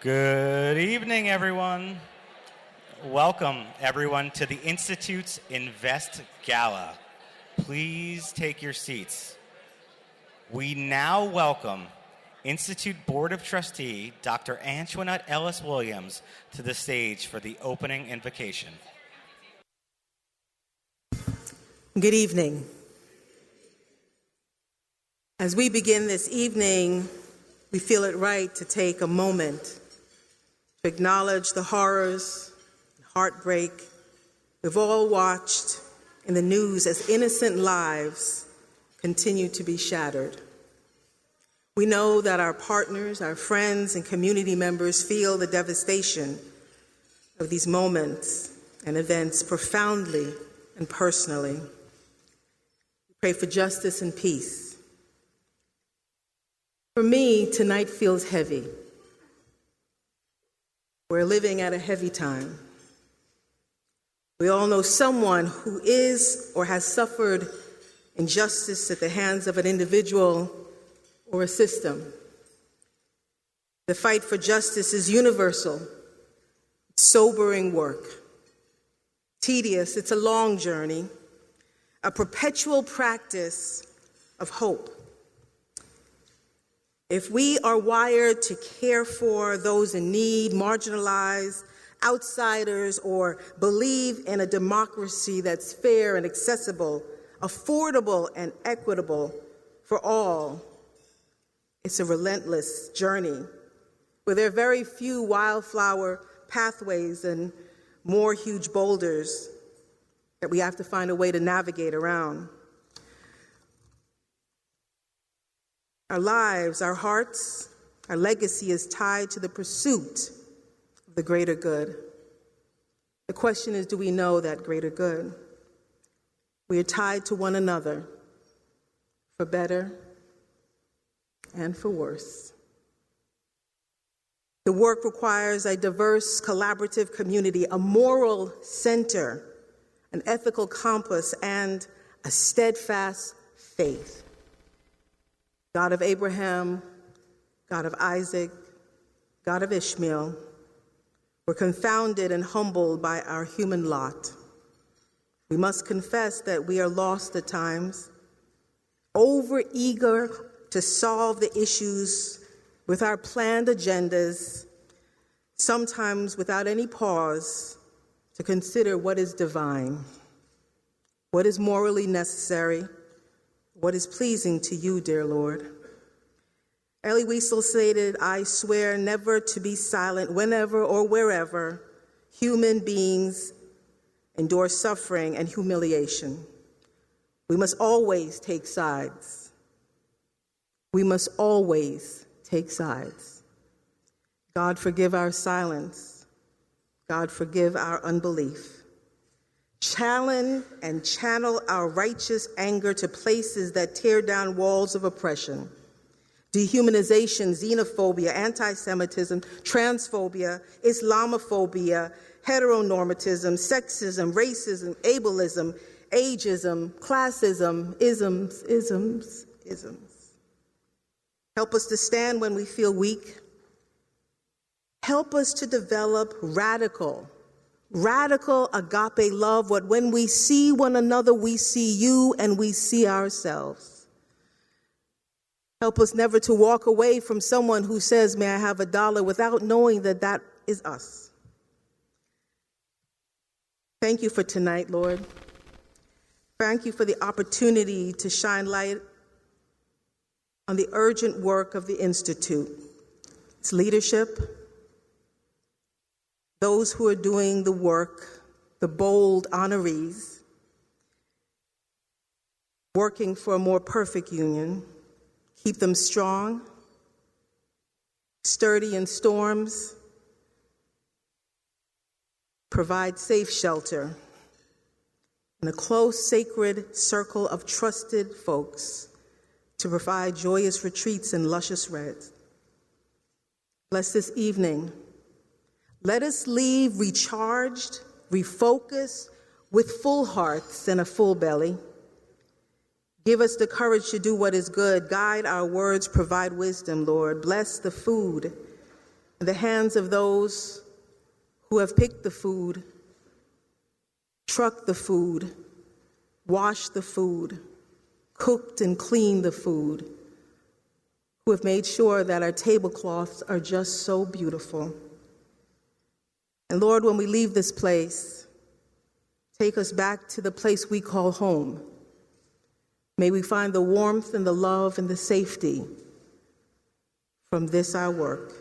Good evening, everyone. Welcome, everyone, to the Institute's Invest Gala. Please take your seats. We now welcome Institute Board of Trustee Dr. Antoinette Ellis-Williams to the stage for the opening invocation. Good evening. As we begin this evening, we feel it right to take a moment to acknowledge the horrors and heartbreak we've all watched in the news as innocent lives continue to be shattered. We know that our partners, our friends, and community members feel the devastation of these moments and events profoundly and personally. We pray for justice and peace. For me, tonight feels heavy. We're living at a heavy time. We all know someone who is or has suffered injustice at the hands of an individual or a system. The fight for justice is universal, sobering work. Tedious, it's a long journey, a perpetual practice of hope. If we are wired to care for those in need, marginalized, outsiders, or believe in a democracy that's fair and accessible, affordable and equitable for all, it's a relentless journey where there are very few wildflower pathways and more huge boulders that we have to find a way to navigate around. Our lives, our hearts, our legacy is tied to the pursuit of the greater good. The question is, do we know that greater good? We are tied to one another for better and for worse. The work requires a diverse, collaborative community, a moral center, an ethical compass, and a steadfast faith. God of Abraham, God of Isaac, God of Ishmael, we're confounded and humbled by our human lot. We must confess that we are lost at times, overeager to solve the issues with our planned agendas, sometimes without any pause to consider what is divine, what is morally necessary, what is pleasing to you, dear Lord. Elie Wiesel stated, "I swear never to be silent whenever or wherever human beings endure suffering and humiliation. We must always take sides. We must always take sides. God, forgive our silence. God, forgive our unbelief. Challenge and channel our righteous anger to places that tear down walls of oppression. Dehumanization, xenophobia, anti-Semitism, transphobia, Islamophobia, heteronormatism, sexism, racism, ableism, ageism, classism, isms. Help us to stand when we feel weak. Help us to develop radical agape love, what when we see one another, we see you and we see ourselves. Help us never to walk away from someone who says, "May I have $1," without knowing that that is us. Thank you for tonight, Lord. Thank you for the opportunity to shine light on the urgent work of the Institute, its leadership, those who are doing the work, the bold honorees, working for a more perfect union. Keep them strong, sturdy in storms, provide safe shelter, and a close, sacred circle of trusted folks to provide joyous retreats in luscious reds. Bless this evening. Let us leave recharged, refocused, with full hearts and a full belly. Give us the courage to do what is good. Guide our words, provide wisdom, Lord. Bless the food in the hands of those who have picked the food, trucked the food, washed the food, cooked and cleaned the food, who have made sure that our tablecloths are just so beautiful. And Lord, when we leave this place, take us back to the place we call home. May we find the warmth and the love and the safety from this our work.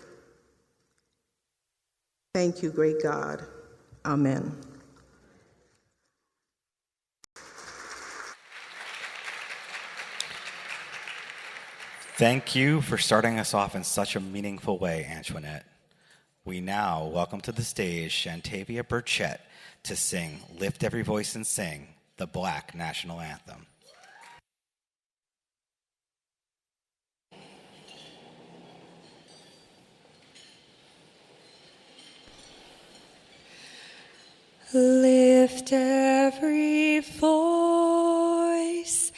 Thank you, great God. Amen. Thank you for starting us off in such a meaningful way, Antoinette. We now welcome to the stage Shantavia Burchett to sing Lift Every Voice and Sing, the Black National Anthem. Lift every voice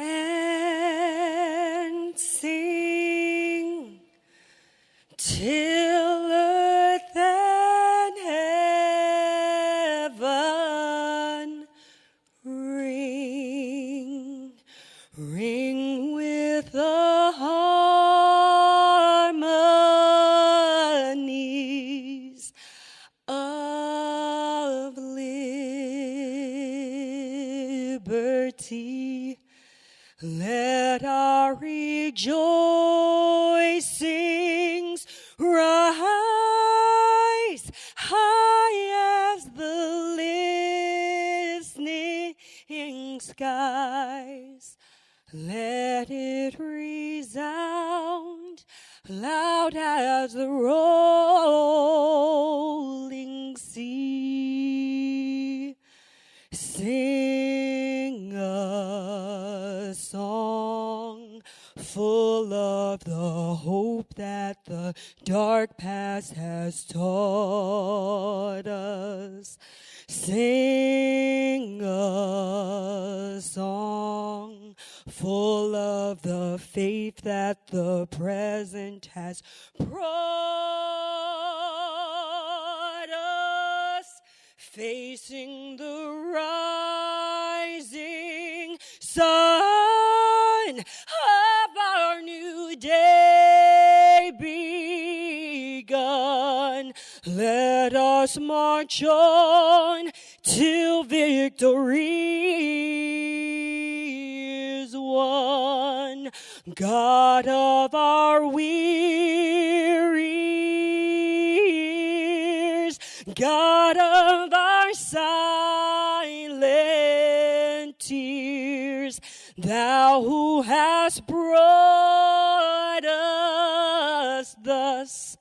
and sing till earth and heaven ring, ring with the harmonies of liberty. Let our rejoicings rise high as the listening skies. Let it resound loud as the rolling sea. Sing a song full of the hope that the dark past has taught us. Sing a song full of the faith that the present has brought us, facing the rising sun of our new day begun. Let us march on till victory is won. God of our weary years, God of our silent tears, Thou who hast brought us thus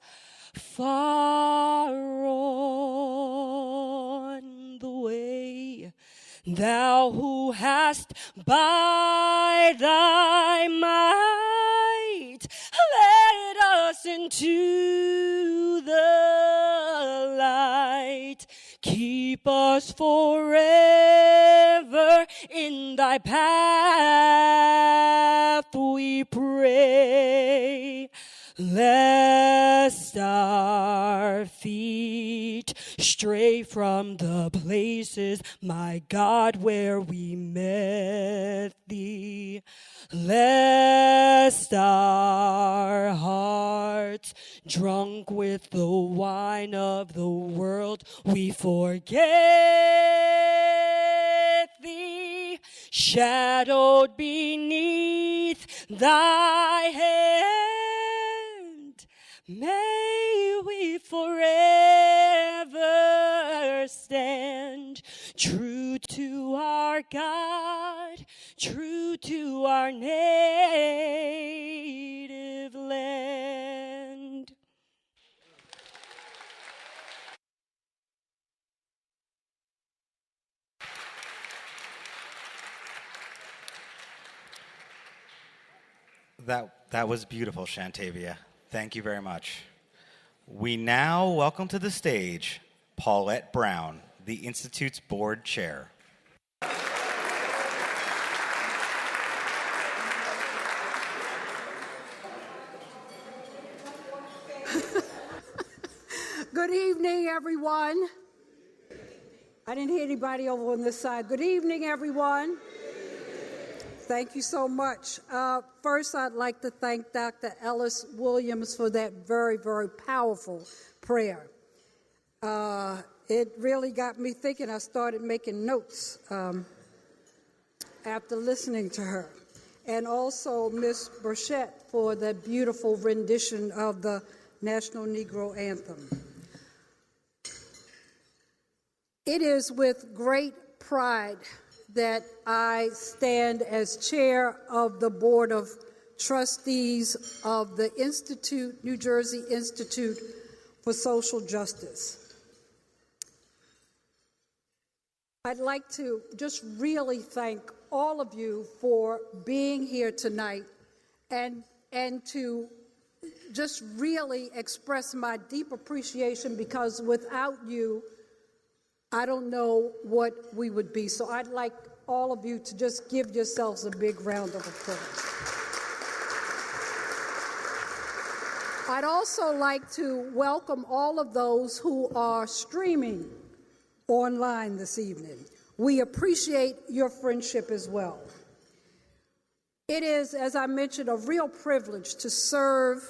far on the way, Thou who hast by thy might led us into the light, keep us forever in thy path, we pray. Lest our feet stray from the places, my God, where we met thee. Lest our hearts, drunk with the wine of the world, we forget thee. Shadowed beneath thy hand, may we forever stand, true to our God, true to our native land. That was beautiful, Shantavia. Thank you very much. We now welcome to the stage Paulette Brown, the Institute's board chair. evening, everyone. I didn't hear anybody over on this side. Good evening, everyone. Thank you so much. First, I'd like to thank Dr. Ellis Williams for that very, very powerful prayer. It really got me thinking. I started making notes after listening to her. And also Ms. Burchett for that beautiful rendition of the National Negro Anthem. It is with great pride that I stand as chair of the Board of Trustees of the New Jersey Institute for Social Justice. I'd like to just really thank all of you for being here tonight and to just really express my deep appreciation, because without you, I don't know what we would be. So I'd like all of you to just give yourselves a big round of applause. I'd also like to welcome all of those who are streaming online this evening. We appreciate your friendship as well. It is, as I mentioned, a real privilege to serve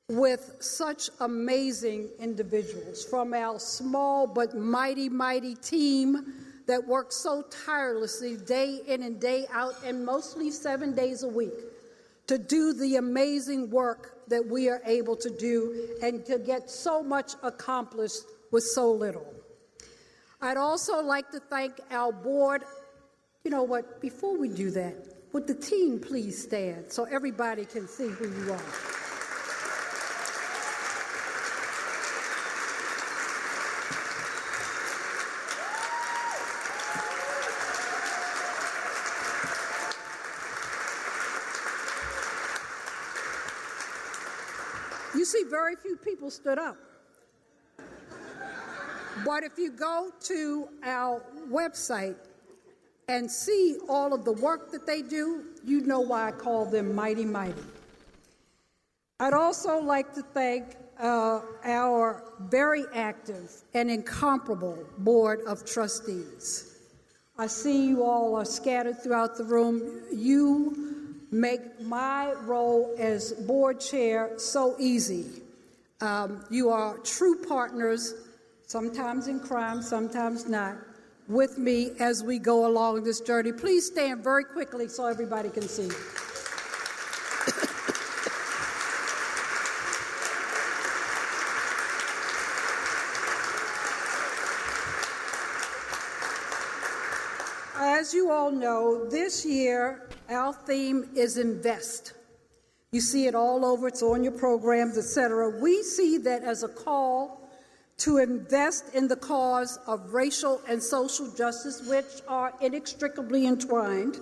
with such amazing individuals from our small but mighty, mighty team that works so tirelessly day in and day out, and mostly 7 days a week, to do the amazing work that we are able to do and to get so much accomplished with so little. I'd also like to thank our board. You know what, before we do that, would the team please stand so everybody can see who you are? You see, very few people stood up. But if you go to our website and see all of the work that they do, you know why I call them mighty, mighty. I'd also like to thank our very active and incomparable Board of Trustees. I see you all are scattered throughout the room. You make my role as board chair so easy. You are true partners, sometimes in crime, sometimes not, with me as we go along this journey. Please stand very quickly so everybody can see. As you all know, this year our theme is invest. You see it all over, it's on your programs, etc. We see that as a call to invest in the cause of racial and social justice, which are inextricably entwined.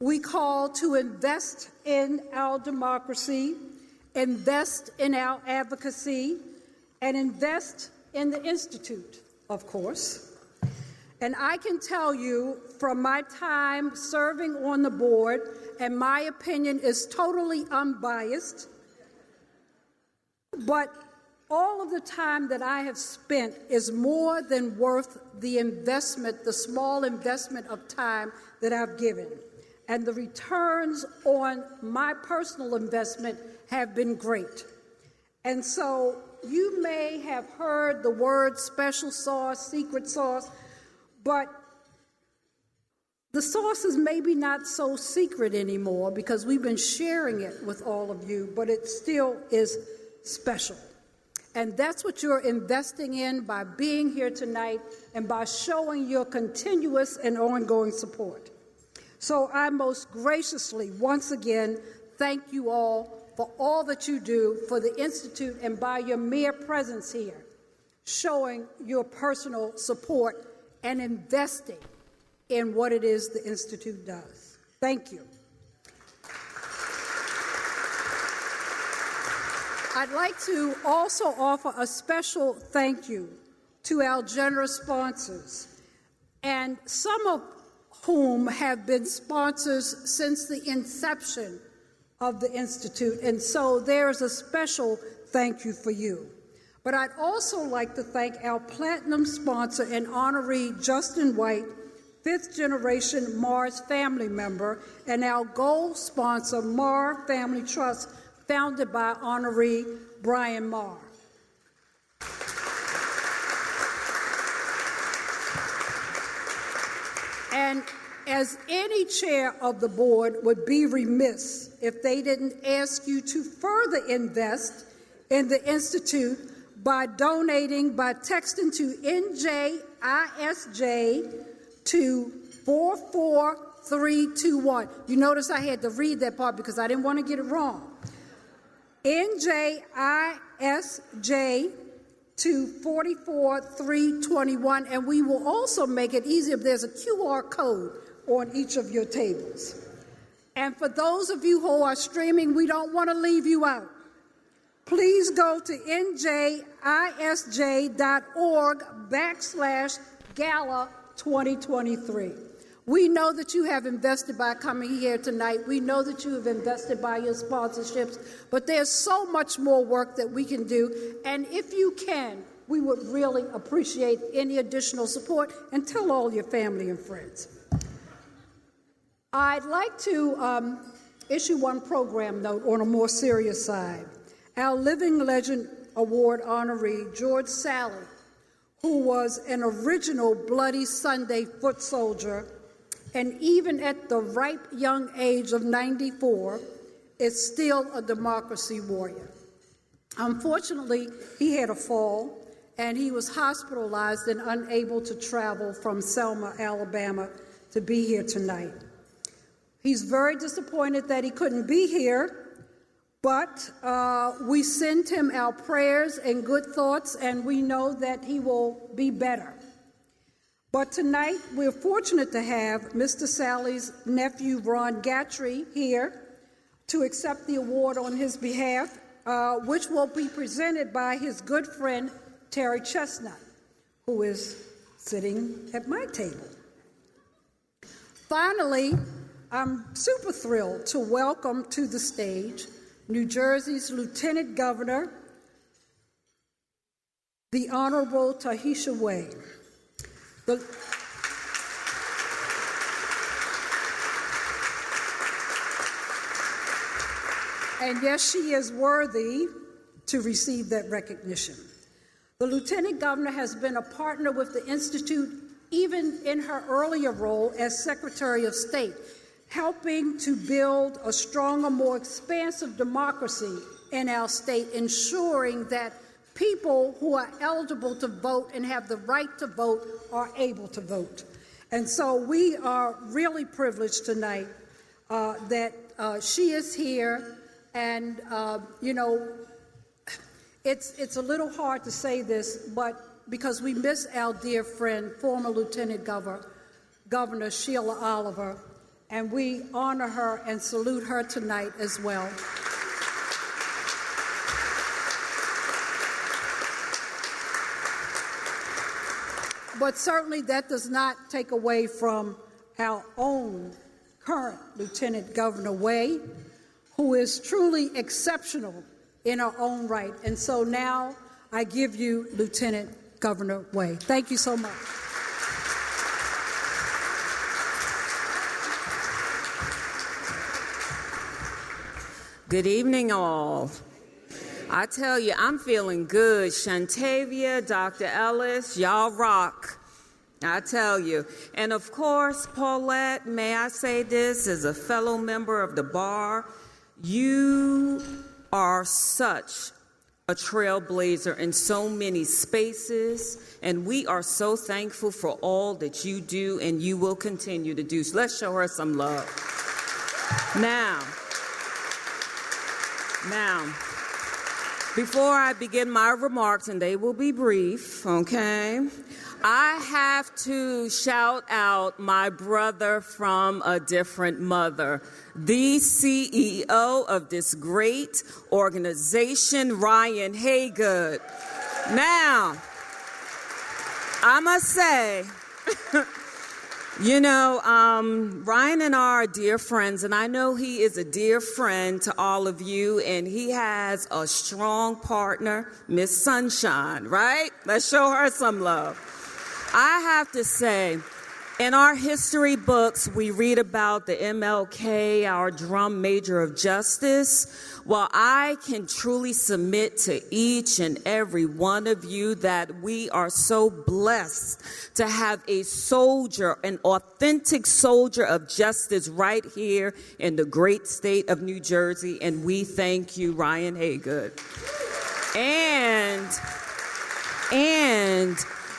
We call to invest in our democracy, invest in our advocacy, and invest in the Institute, of course. And I can tell you from my time serving on the board, and my opinion is totally unbiased, but all of the time that I have spent is more than worth the investment, the small investment of time that I've given. And the returns on my personal investment have been great. And so you may have heard the word special sauce, secret sauce, but the sauce is maybe not so secret anymore because we've been sharing it with all of you, but it still is special. And that's what you're investing in by being here tonight and by showing your continuous and ongoing support. So I most graciously, once again, thank you all for all that you do for the Institute and by your mere presence here, showing your personal support and investing in what it is the Institute does. Thank you. I'd like to also offer a special thank you to our generous sponsors, and some of whom have been sponsors since the inception of the Institute, and so there's a special thank you for you. But I'd also like to thank our platinum sponsor and honoree, Justin White, fifth generation Mars family member, and our gold sponsor, Marr Family Trust, founded by honoree Brian Marr. And as any chair of the board would be remiss if they didn't ask you to further invest in the Institute by donating by texting to NJISJ to 44321. You notice I had to read that part because I didn't want to get it wrong. NJISJ to 44321, and we will also make it easier if there's a QR code on each of your tables. And for those of you who are streaming, we don't want to leave you out. Please go to njisj.org/Gala 2023. We know that you have invested by coming here tonight. We know that you have invested by your sponsorships, but there's so much more work that we can do. And if you can, we would really appreciate any additional support, and tell all your family and friends. I'd like to issue one program note on a more serious side. Our Living Legend Award honoree, George Sally, who was an original Bloody Sunday foot soldier, and even at the ripe young age of 94, is still a democracy warrior. Unfortunately, he had a fall, and he was hospitalized and unable to travel from Selma, Alabama, to be here tonight. He's very disappointed that he couldn't be here, but we send him our prayers and good thoughts, and we know that he will be better. But tonight, we're fortunate to have Mr. Sally's nephew, Ron Gatry, here to accept the award on his behalf, which will be presented by his good friend, Terry Chestnut, who is sitting at my table. Finally, I'm super thrilled to welcome to the stage New Jersey's Lieutenant Governor, the Honorable Tahisha Wade. And yes, she is worthy to receive that recognition. The Lieutenant Governor has been a partner with the Institute even in her earlier role as Secretary of State, helping to build a stronger, more expansive democracy in our state, ensuring that people who are eligible to vote and have the right to vote are able to vote. And so we are really privileged tonight that she is here. And, you know, it's a little hard to say this, but because we miss our dear friend, former Lieutenant Governor Sheila Oliver, and we honor her and salute her tonight as well. But certainly that does not take away from our own current Lieutenant Governor Wade, who is truly exceptional in her own right. And so now I give you Lieutenant Governor Wade. Thank you so much. Good evening, all. I tell you, I'm feeling good. Shantavia, Dr. Ellis, y'all rock. I tell you. And of course, Paulette, may I say this as a fellow member of the bar, you are such a trailblazer in so many spaces, and we are so thankful for all that you do and you will continue to do. So let's show her some love. Now, before I begin my remarks, and they will be brief, okay, I have to shout out my brother from a different mother, the CEO of this great organization, Ryan Haygood. Now, I must say, You know, Ryan and I are dear friends, and I know he is a dear friend to all of you, and he has a strong partner, Miss Sunshine, right? Let's show her some love. I have to say, in our history books, we read about the MLK, our drum major of justice. While I can truly submit to each and every one of you that we are so blessed to have a soldier, an authentic soldier of justice right here in the great state of New Jersey, and we thank you, Ryan Haygood. And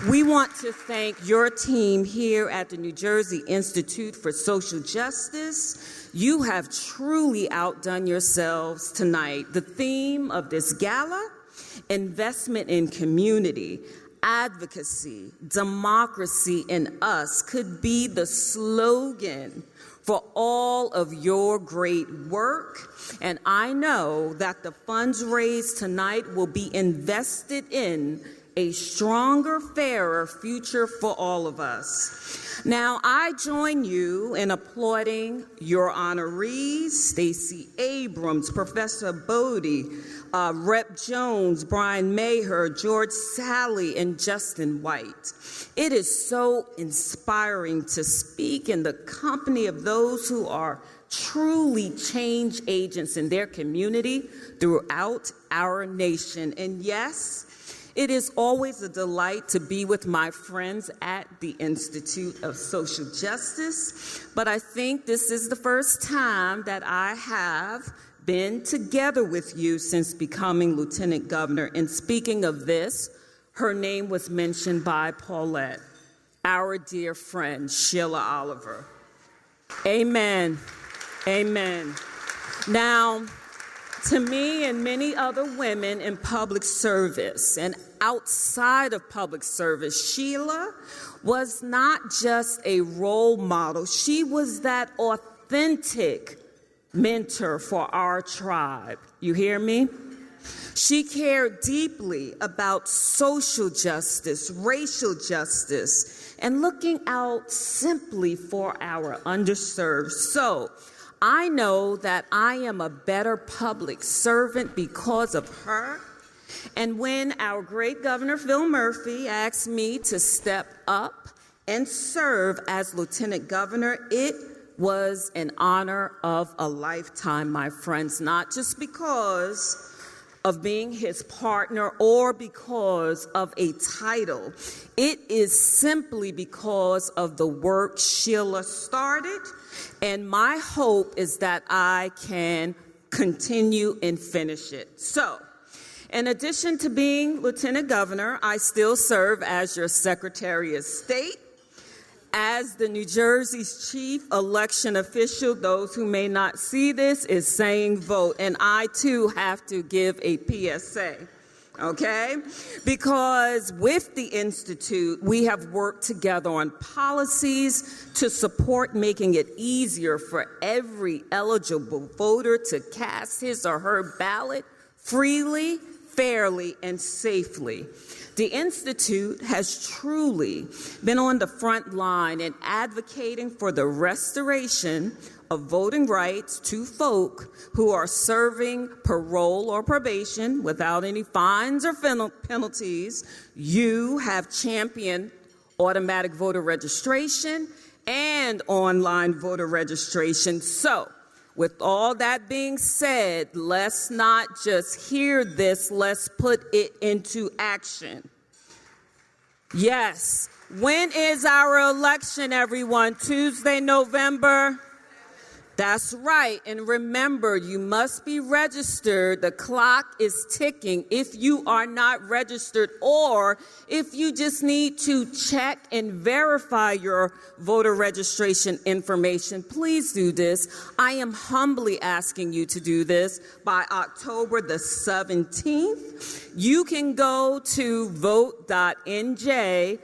we want to thank your team here at the New Jersey Institute for Social Justice. You have truly outdone yourselves tonight. The theme of this gala, investment in community, advocacy, democracy in us, could be the slogan for all of your great work. And I know that the funds raised tonight will be invested in a stronger, fairer future for all of us. Now, I join you in applauding your honorees, Stacey Abrams, Professor Bodie, Rep. Jones, Brian Maher, George Sally, and Justin White. It is so inspiring to speak in the company of those who are truly change agents in their community throughout our nation. And yes, it is always a delight to be with my friends at the Institute of Social Justice, but I think this is the first time that I have been together with you since becoming Lieutenant Governor. And speaking of this, her name was mentioned by Paulette, our dear friend, Sheila Oliver. Amen. Amen. Now, to me and many other women in public service and outside of public service, Sheila was not just a role model. She was that authentic mentor for our tribe. You hear me? She cared deeply about social justice, racial justice, and looking out simply for our underserved. So, I know that I am a better public servant because of her. And when our great Governor Phil Murphy asked me to step up and serve as Lieutenant Governor, it was an honor of a lifetime, my friends, not just because of being his partner or because of a title. It is simply because of the work Sheila started, and my hope is that I can continue and finish it. So, in addition to being Lieutenant Governor, I still serve as your Secretary of State. As the New Jersey's chief election official, those who may not see this is saying vote. And I, too, have to give a PSA, okay? Because with the Institute, we have worked together on policies to support making it easier for every eligible voter to cast his or her ballot freely, fairly, and safely. The Institute has truly been on the front line in advocating for the restoration of voting rights to folk who are serving parole or probation without any fines or penalties. You have championed automatic voter registration and online voter registration. So, with all that being said, let's not just hear this, let's put it into action. Yes, when is our election, everyone? Tuesday, November? That's right. And remember, you must be registered. The clock is ticking. If you are not registered or if you just need to check and verify your voter registration information, please do this. I am humbly asking you to do this by October the 17th. You can go to vote.nj.gov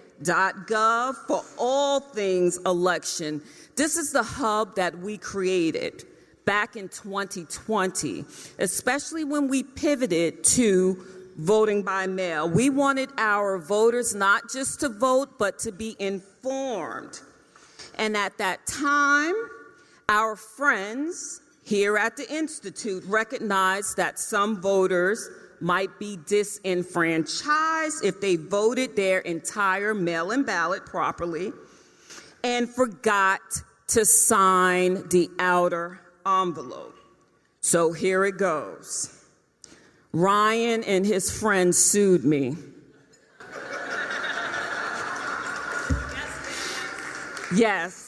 for all things election. This is the hub that we created back in 2020, especially when we pivoted to voting by mail. We wanted our voters not just to vote, but to be informed. And at that time, our friends here at the Institute recognized that some voters might be disenfranchised if they voted their entire mail-in ballot properly and forgot to sign the outer envelope. So here it goes. Ryan and his friends sued me. Yes.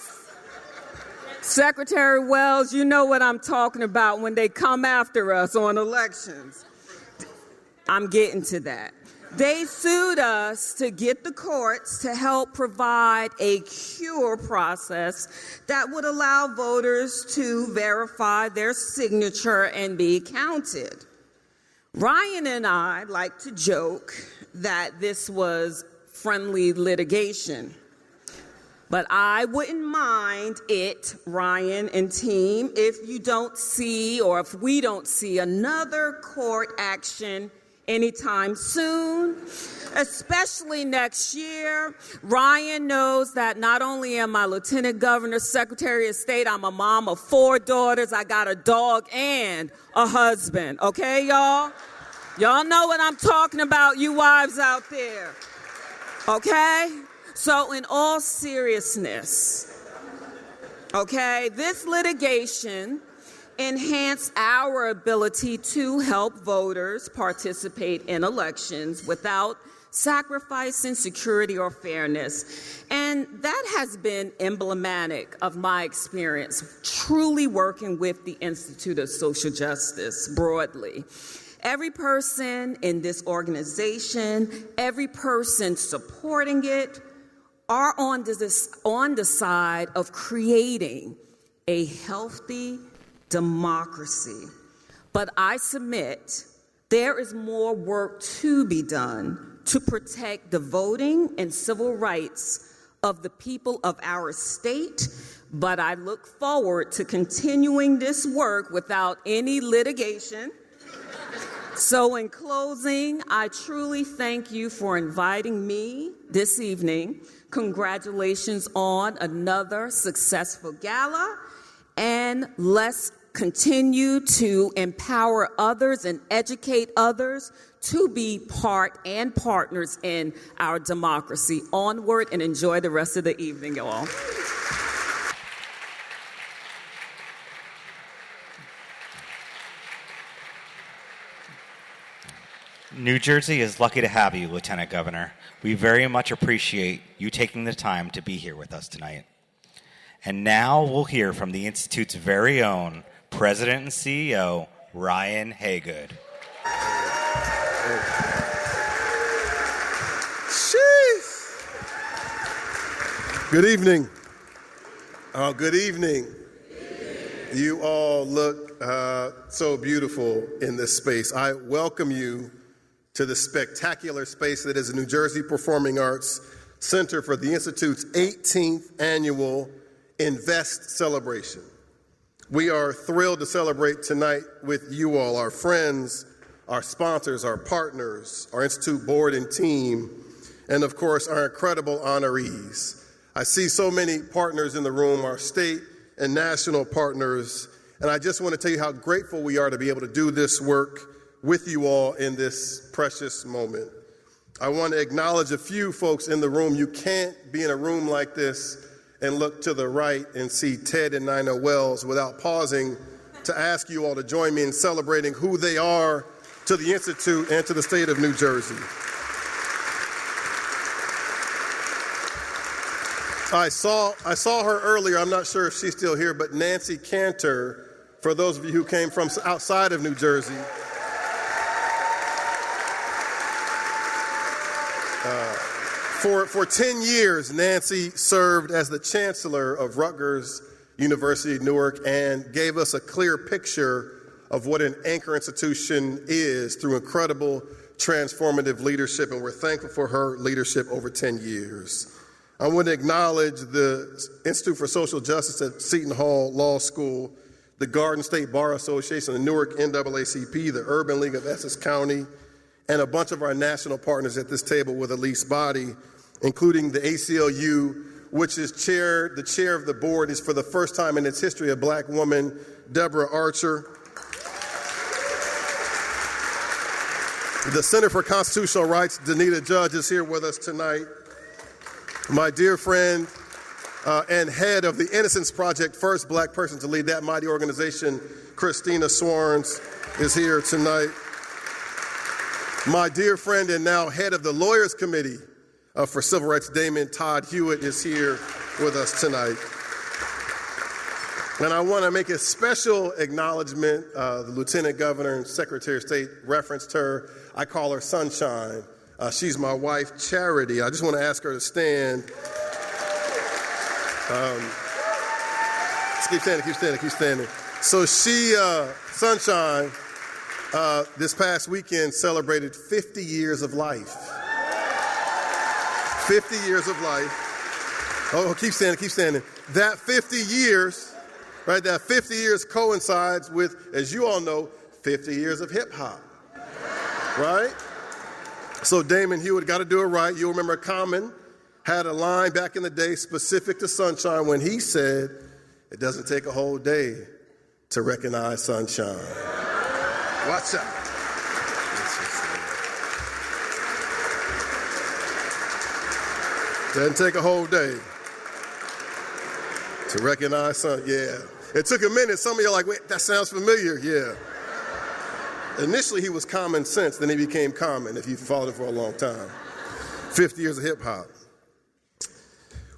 Secretary Wells, you know what I'm talking about when they come after us on elections. I'm getting to that. They sued us to get the courts to help provide a cure process that would allow voters to verify their signature and be counted. Ryan and I like to joke that this was friendly litigation. But I wouldn't mind it, Ryan and team, if you don't see or if we don't see another court action anytime soon, especially next year. Ryan knows that not only am I Lieutenant Governor, Secretary of State, I'm a mom of 4 daughters. I got a dog and a husband. Okay, y'all? Y'all know what I'm talking about, you wives out there. Okay? So in all seriousness, okay, this litigation enhanced our ability to help voters participate in elections without sacrificing security or fairness. And that has been emblematic of my experience truly working with the Institute of Social Justice broadly. Every person in this organization, every person supporting it, are on the side of creating a healthy democracy. But I submit there is more work to be done to protect the voting and civil rights of the people of our state, but I look forward to continuing this work without any litigation. So in closing, I truly thank you for inviting me this evening. Congratulations on another successful gala, and let's continue to empower others and educate others to be part and partners in our democracy. Onward, and enjoy the rest of the evening, y'all. New Jersey is lucky to have you, Lieutenant Governor. We very much appreciate you taking the time to be here with us tonight. And now we'll hear from the Institute's very own President and CEO, Ryan Haygood. Sheesh. Good evening. Oh, good evening. You all look so beautiful in this space. I welcome you to the spectacular space that is the New Jersey Performing Arts Center for the Institute's 18th annual Invest celebration. We are thrilled to celebrate tonight with you all, our friends, our sponsors, our partners, our Institute board and team, and of course, our incredible honorees. I see so many partners in the room, our state and national partners, and I just want to tell you how grateful we are to be able to do this work with you all in this precious moment. I want to acknowledge a few folks in the room. You can't be in a room like this and look to the right and see Ted and Nina Wells without pausing to ask you all to join me in celebrating who they are to the Institute and to the state of New Jersey. I saw her earlier. I'm not sure if she's still here, but Nancy Cantor, for those of you who came from outside of New Jersey, For 10 years, Nancy served as the chancellor of Rutgers University, Newark, and gave us a clear picture of what an anchor institution is through incredible transformative leadership, and we're thankful for her leadership over 10 years. I want to acknowledge the Institute for Social Justice at Seton Hall Law School, the Garden State Bar Association, the Newark NAACP, the Urban League of Essex County, and a bunch of our national partners at this table with Elise Body, including the ACLU which is the chair of the board is for the first time in its history a black woman, Deborah Archer. The Center for Constitutional Rights, Danita Judge, is here with us tonight. My dear friend and head of the Innocence Project, first black person to lead that mighty organization, Christina Swarns, is here tonight. My dear friend and now head of the Lawyers Committee for Civil Rights, Damon Todd Hewitt, is here with us tonight. And I want to make a special acknowledgement. The Lieutenant Governor and Secretary of State referenced her. I call her Sunshine. She's my wife, Charity. I just want to ask her to stand. Keep standing. So she, Sunshine, this past weekend celebrated 50 years of life. 50 years of life. Oh, keep standing. That 50 years, right, that 50 years coincides with, as you all know, 50 years of hip hop, right? So Damon Hewitt got to do it right. You'll remember Common had a line back in the day specific to Sunshine when he said, "It doesn't take a whole day to recognize sunshine." Watch out. Doesn't take a whole day to recognize sun. Yeah. It took a minute. Some of you are like, wait, that sounds familiar. Yeah. Initially, he was Common Sense. Then he became Common, if you've followed him for a long time. 50 years of hip hop.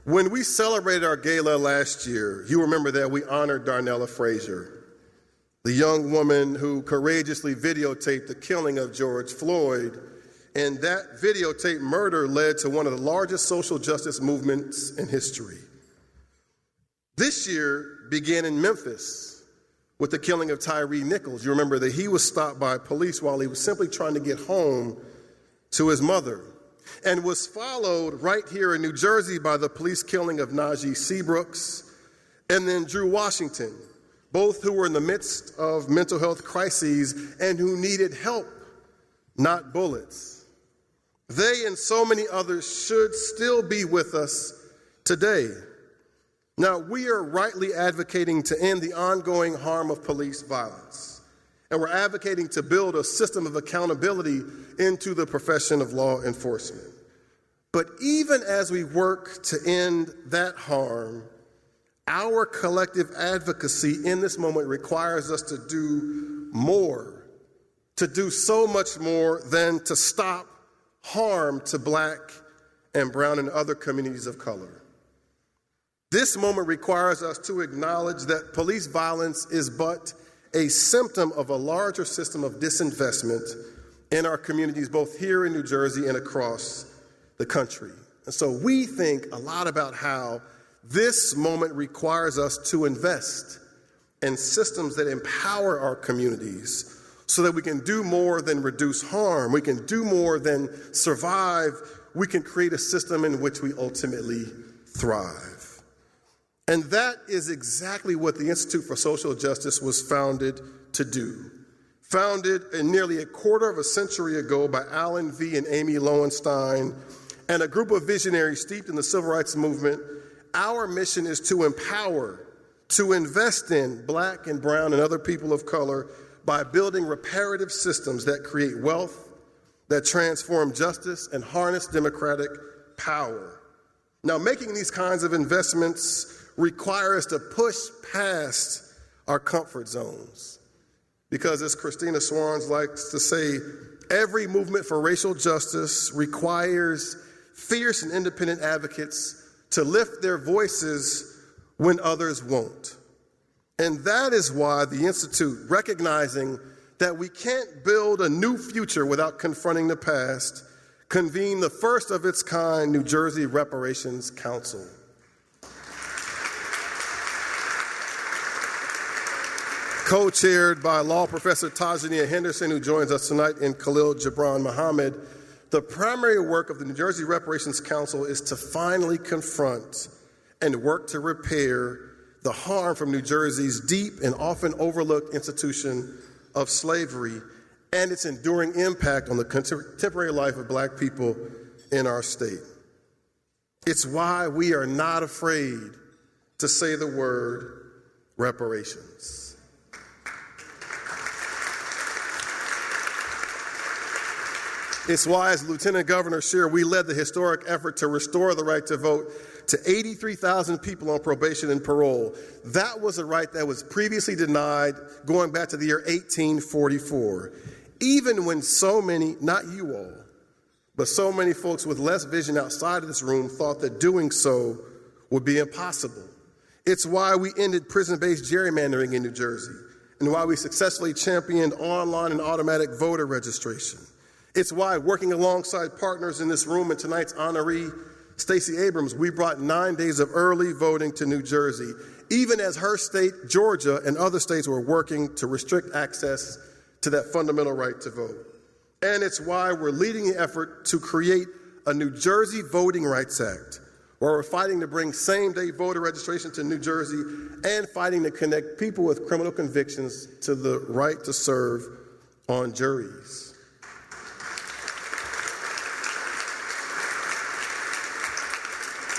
When we celebrated our gala last year, you remember that we honored Darnella Frazier, the young woman who courageously videotaped the killing of George Floyd. And that videotape murder led to one of the largest social justice movements in history. This year began in Memphis with the killing of Tyree Nichols. You remember that he was stopped by police while he was simply trying to get home to his mother, and was followed right here in New Jersey by the police killing of Najee Seabrooks and then Drew Washington, both who were in the midst of mental health crises and who needed help, not bullets. They and so many others should still be with us today. Now, we are rightly advocating to end the ongoing harm of police violence, and we're advocating to build a system of accountability into the profession of law enforcement. But even as we work to end that harm, our collective advocacy in this moment requires us to do more, to do so much more than to stop harm to Black and brown and other communities of color. This moment requires us to acknowledge that police violence is but a symptom of a larger system of disinvestment in our communities, both here in New Jersey and across the country. And so we think a lot about how this moment requires us to invest in systems that empower our communities so that we can do more than reduce harm, we can do more than survive, we can create a system in which we ultimately thrive. And that is exactly what the Institute for Social Justice was founded to do. Founded nearly a quarter of a century ago by Alan V. and Amy Lowenstein and a group of visionaries steeped in the civil rights movement, our mission is to empower, to invest in Black and brown and other people of color by building reparative systems that create wealth, that transform justice, and harness democratic power. Now, making these kinds of investments require us to push past our comfort zones. Because as Christina Swarns likes to say, every movement for racial justice requires fierce and independent advocates to lift their voices when others won't. And that is why the Institute, recognizing that we can't build a new future without confronting the past, convened the first of its kind New Jersey Reparations Council. Co-chaired by law professor Tajania Henderson, who joins us tonight, and Khalil Gibran Muhammad, the primary work of the New Jersey Reparations Council is to finally confront and work to repair the harm from New Jersey's deep and often overlooked institution of slavery and its enduring impact on the contemporary life of Black people in our state. It's why we are not afraid to say the word reparations. It's why, as Lieutenant Governor shared, we led the historic effort to restore the right to vote to 83,000 people on probation and parole. That was a right that was previously denied going back to the year 1844. Even when so many, not you all, but so many folks with less vision outside of this room thought that doing so would be impossible. It's why we ended prison-based gerrymandering in New Jersey, and why we successfully championed online and automatic voter registration. It's why, working alongside partners in this room and tonight's honoree, Stacey Abrams, we brought 9 days of early voting to New Jersey, even as her state, Georgia, and other states were working to restrict access to that fundamental right to vote. And it's why we're leading the effort to create a New Jersey Voting Rights Act, where we're fighting to bring same-day voter registration to New Jersey and fighting to connect people with criminal convictions to the right to serve on juries.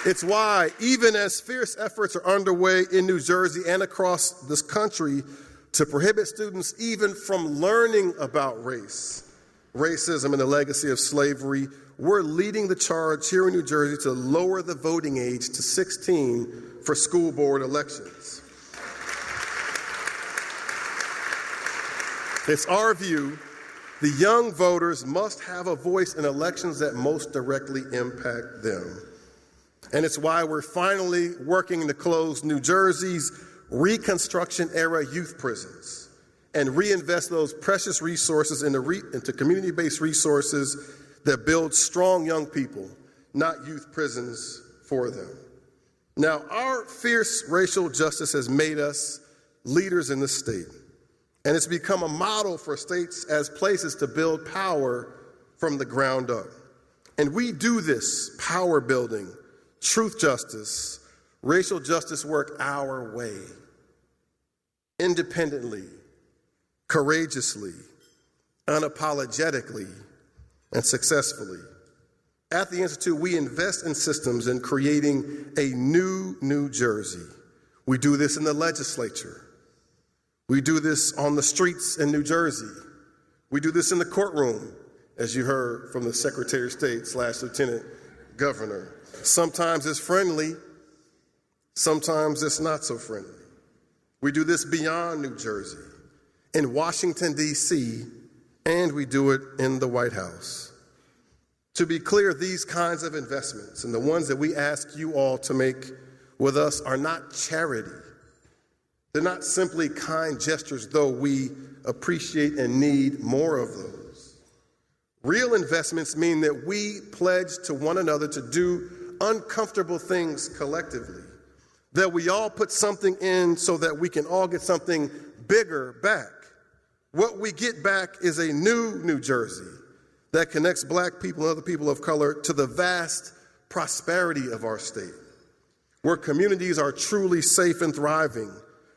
It's why, even as fierce efforts are underway in New Jersey and across this country to prohibit students even from learning about race, racism, and the legacy of slavery, we're leading the charge here in New Jersey to lower the voting age to 16 for school board elections. It's our view the young voters must have a voice in elections that most directly impact them. And it's why we're finally working to close New Jersey's Reconstruction-era youth prisons and reinvest those precious resources into community-based resources that build strong young people, not youth prisons for them. Now, our fierce racial justice has made us leaders in the state, and it's become a model for states as places to build power from the ground up. And we do this power building, truth justice, racial justice work our way, independently, courageously, unapologetically, and successfully. At the Institute, we invest in systems in creating a new New Jersey. We do this in the legislature. We do this on the streets in New Jersey. We do this in the courtroom, as you heard from the Secretary of State / Lieutenant Governor. Sometimes it's friendly, sometimes it's not so friendly. We do this beyond New Jersey, in Washington, D.C., and we do it in the White House. To be clear, these kinds of investments and the ones that we ask you all to make with us are not charity. They're not simply kind gestures, though we appreciate and need more of those. Real investments mean that we pledge to one another to do uncomfortable things collectively, that we all put something in so that we can all get something bigger back. What we get back is a new New Jersey that connects Black people and other people of color to the vast prosperity of our state, where communities are truly safe and thriving,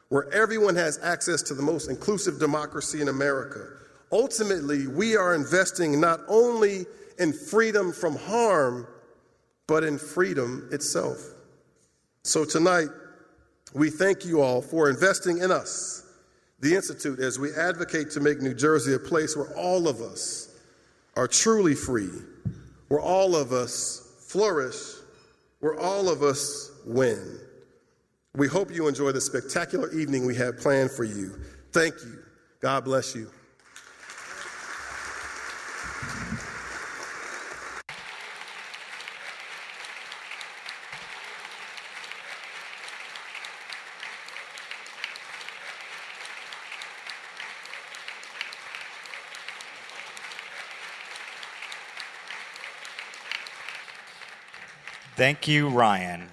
where everyone has access to the most inclusive democracy in America. Ultimately, we are investing not only in freedom from harm, but in freedom itself. So tonight, we thank you all for investing in us, the Institute, as we advocate to make New Jersey a place where all of us are truly free, where all of us flourish, where all of us win. We hope you enjoy the spectacular evening we have planned for you. Thank you. God bless you. Thank you, Ryan.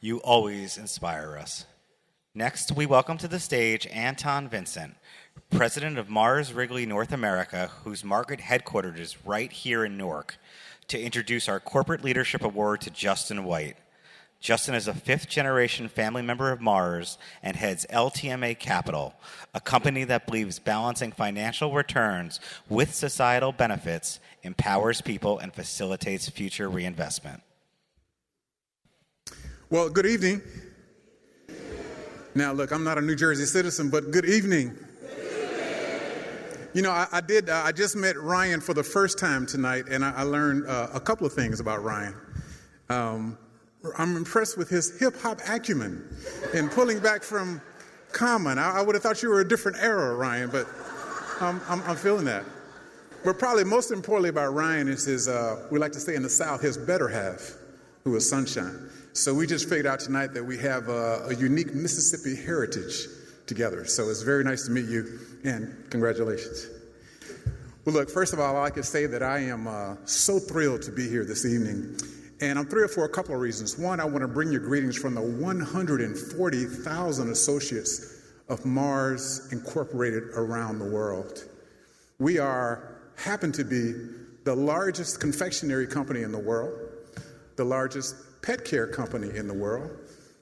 You always inspire us. Next, we welcome to the stage Anton Vincent, president of Mars Wrigley North America, whose market headquartered is right here in Newark, to introduce our Corporate Leadership Award to Justin White. Justin is a fifth-generation family member of Mars and heads LTMA Capital, a company that believes balancing financial returns with societal benefits empowers people and facilitates future reinvestment. Well, good evening. Now, look, I'm not a New Jersey citizen, but good evening. You know, I just met Ryan for the first time tonight, and I learned a couple of things about Ryan. I'm impressed with his hip-hop acumen and pulling back from common. I would have thought you were a different era, Ryan, but I'm feeling that. But probably most importantly about Ryan is his, we like to say in the South, his better half, who is Sunshine. So we just figured out tonight that we have a unique Mississippi heritage together. So it's very nice to meet you, and congratulations. Well, look, first of all, I'd like to say that I am so thrilled to be here this evening. And I'm thrilled for a couple of reasons. One, I want to bring you greetings from the 140,000 associates of Mars Incorporated around the world. We happen to be the largest confectionery company in the world, the largest pet care company in the world.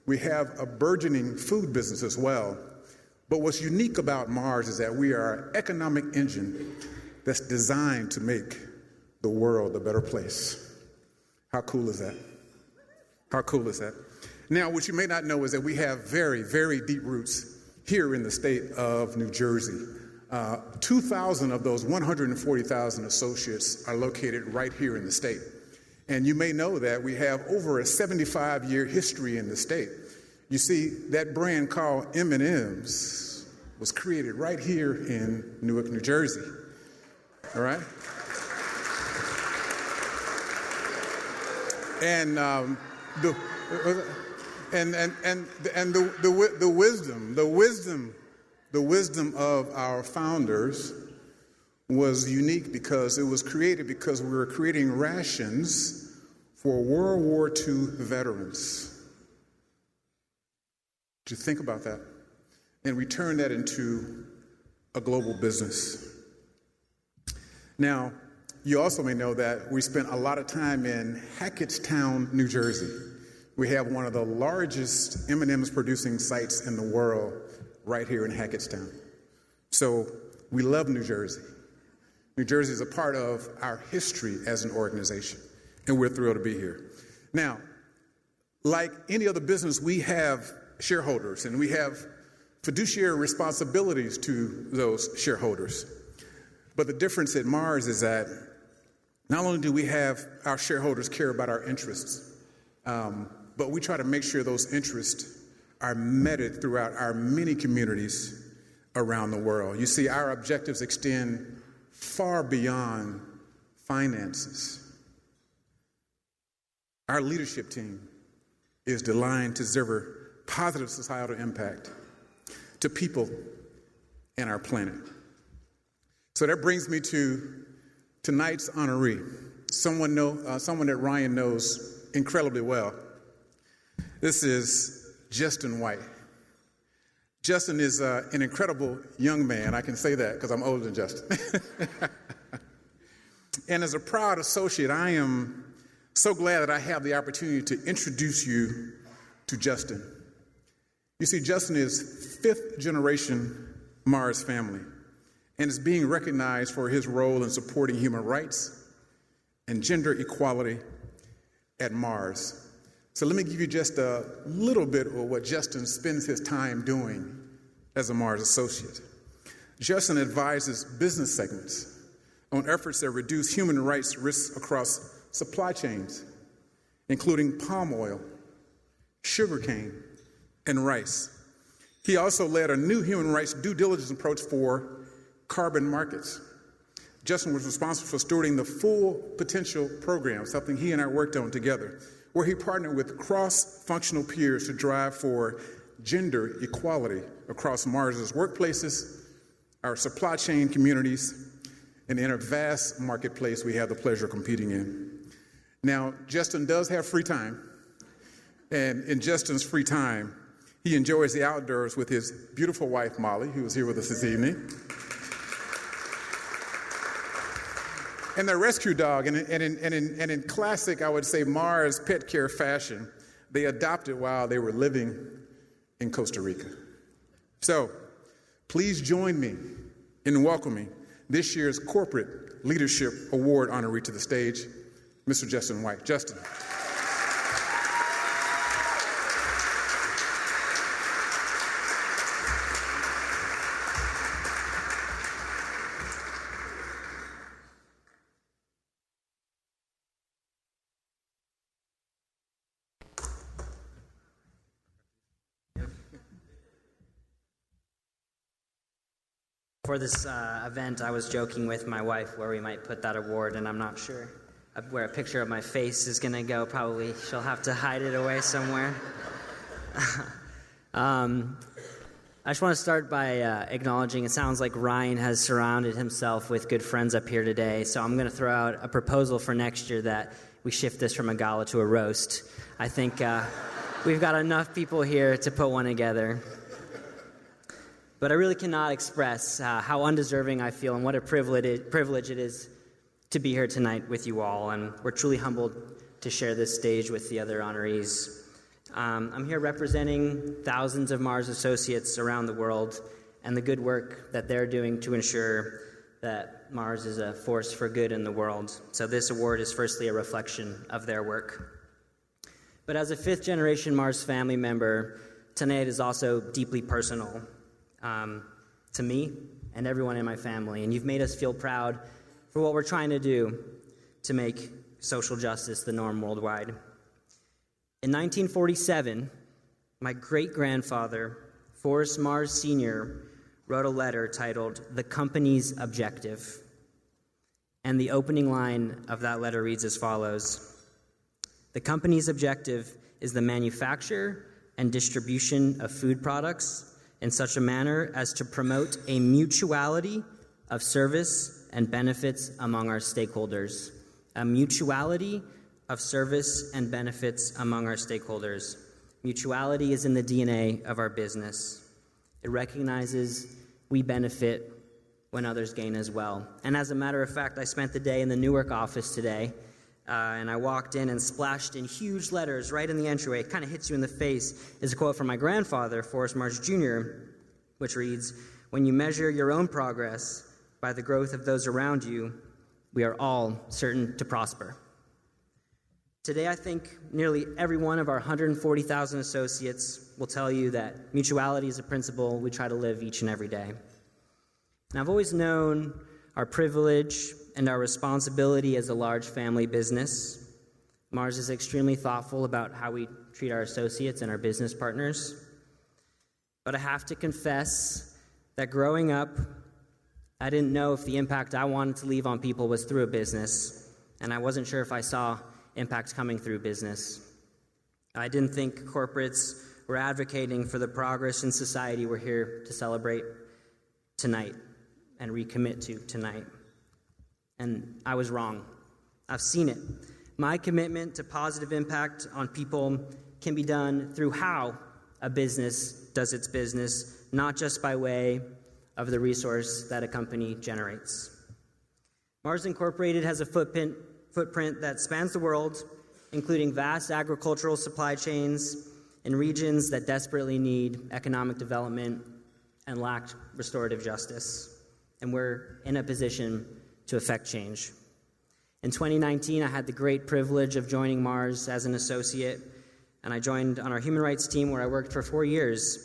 We have a burgeoning food business as well. But what's unique about Mars is that we are an economic engine that's designed to make the world a better place. How cool is that? How cool is that? Now, what you may not know is that we have very, very deep roots here in the state of New Jersey. 2,000 of those 140,000 associates are located right here in the state. And you may know that we have over a 75-year history in the state. You see, that brand called M&M's was created right here in Newark, New Jersey. All right? And the wisdom of our founders was unique because it was created because we were creating rations for World War II veterans. Did you think about that? And we turned that into a global business. Now, you also may know that we spent a lot of time in Hackettstown, New Jersey. We have one of the largest M&M's producing sites in the world right here in Hackettstown. So we love New Jersey. New Jersey is a part of our history as an organization, and we're thrilled to be here. Now, like any other business, we have shareholders, and we have fiduciary responsibilities to those shareholders. But the difference at Mars is that not only do we have our shareholders care about our interests, but we try to make sure those interests are met throughout our many communities around the world. You see, our objectives extend far beyond finances. Our leadership team is designed to deliver positive societal impact to people and our planet. So that brings me to tonight's honoree, someone that Ryan knows incredibly well. This is Justin White. Justin is an incredible young man. I can say that because I'm older than Justin. And as a proud associate, I am so glad that I have the opportunity to introduce you to Justin. You see, Justin is fifth generation Mars family and is being recognized for his role in supporting human rights and gender equality at Mars. So let me give you just a little bit of what Justin spends his time doing as a Mars associate. Justin advises business segments on efforts that reduce human rights risks across supply chains, including palm oil, sugarcane, and rice. He also led a new human rights due diligence approach for carbon markets. Justin was responsible for stewarding the Full Potential program, something he and I worked on together, where he partnered with cross-functional peers to drive for gender equality across Mars's workplaces, our supply chain communities, and in a vast marketplace we have the pleasure of competing in. Now, Justin does have free time, and in Justin's free time, he enjoys the outdoors with his beautiful wife, Molly, who is here with us this evening, and their rescue dog. And in classic, I would say, Mars pet care fashion, they adopted while they were living in Costa Rica. So please join me in welcoming this year's Corporate Leadership Award honoree to the stage, Mr. Justin White. Justin. For this event, I was joking with my wife where we might put that award, and I'm not sure where a picture of my face is going to go. Probably she'll have to hide it away somewhere. I just want to start by acknowledging it sounds like Ryan has surrounded himself with good friends up here today, so I'm going to throw out a proposal for next year that we shift this from a gala to a roast. I think we've got enough people here to put one together. But I really cannot express how undeserving I feel and what a privilege it is to be here tonight with you all, and we're truly humbled to share this stage with the other honorees. I'm here representing thousands of Mars associates around the world and the good work that they're doing to ensure that Mars is a force for good in the world. So this award is firstly a reflection of their work. But as a fifth-generation Mars family member, tonight is also deeply personal to me and everyone in my family. And you've made us feel proud for what we're trying to do to make social justice the norm worldwide. In 1947, my great-grandfather, Forrest Mars Sr., wrote a letter titled "The Company's Objective." And the opening line of that letter reads as follows: "The company's objective is the manufacture and distribution of food products in such a manner as to promote a mutuality of service and benefits among our stakeholders." A mutuality of service and benefits among our stakeholders. Mutuality is in the DNA of our business. It recognizes we benefit when others gain as well. And as a matter of fact, I spent the day in the Newark office today, and I walked in and splashed in huge letters right in the entryway. It kind of hits you in the face. Is a quote from my grandfather, Forrest Mars Jr., which reads, "When you measure your own progress by the growth of those around you, we are all certain to prosper." Today, I think nearly every one of our 140,000 associates will tell you that mutuality is a principle we try to live each and every day. And I've always known our privilege and our responsibility as a large family business. Mars is extremely thoughtful about how we treat our associates and our business partners. But I have to confess that growing up, I didn't know if the impact I wanted to leave on people was through a business, and I wasn't sure if I saw impact coming through business. I didn't think corporates were advocating for the progress in society we're here to celebrate tonight and recommit to tonight. And I was wrong. I've seen it. My commitment to positive impact on people can be done through how a business does its business, not just by way of the resource that a company generates. Mars Incorporated has a footprint that spans the world, including vast agricultural supply chains in regions that desperately need economic development and lack restorative justice. And we're in a position to affect change. In 2019, I had the great privilege of joining Mars as an associate, and I joined on our human rights team where I worked for 4 years.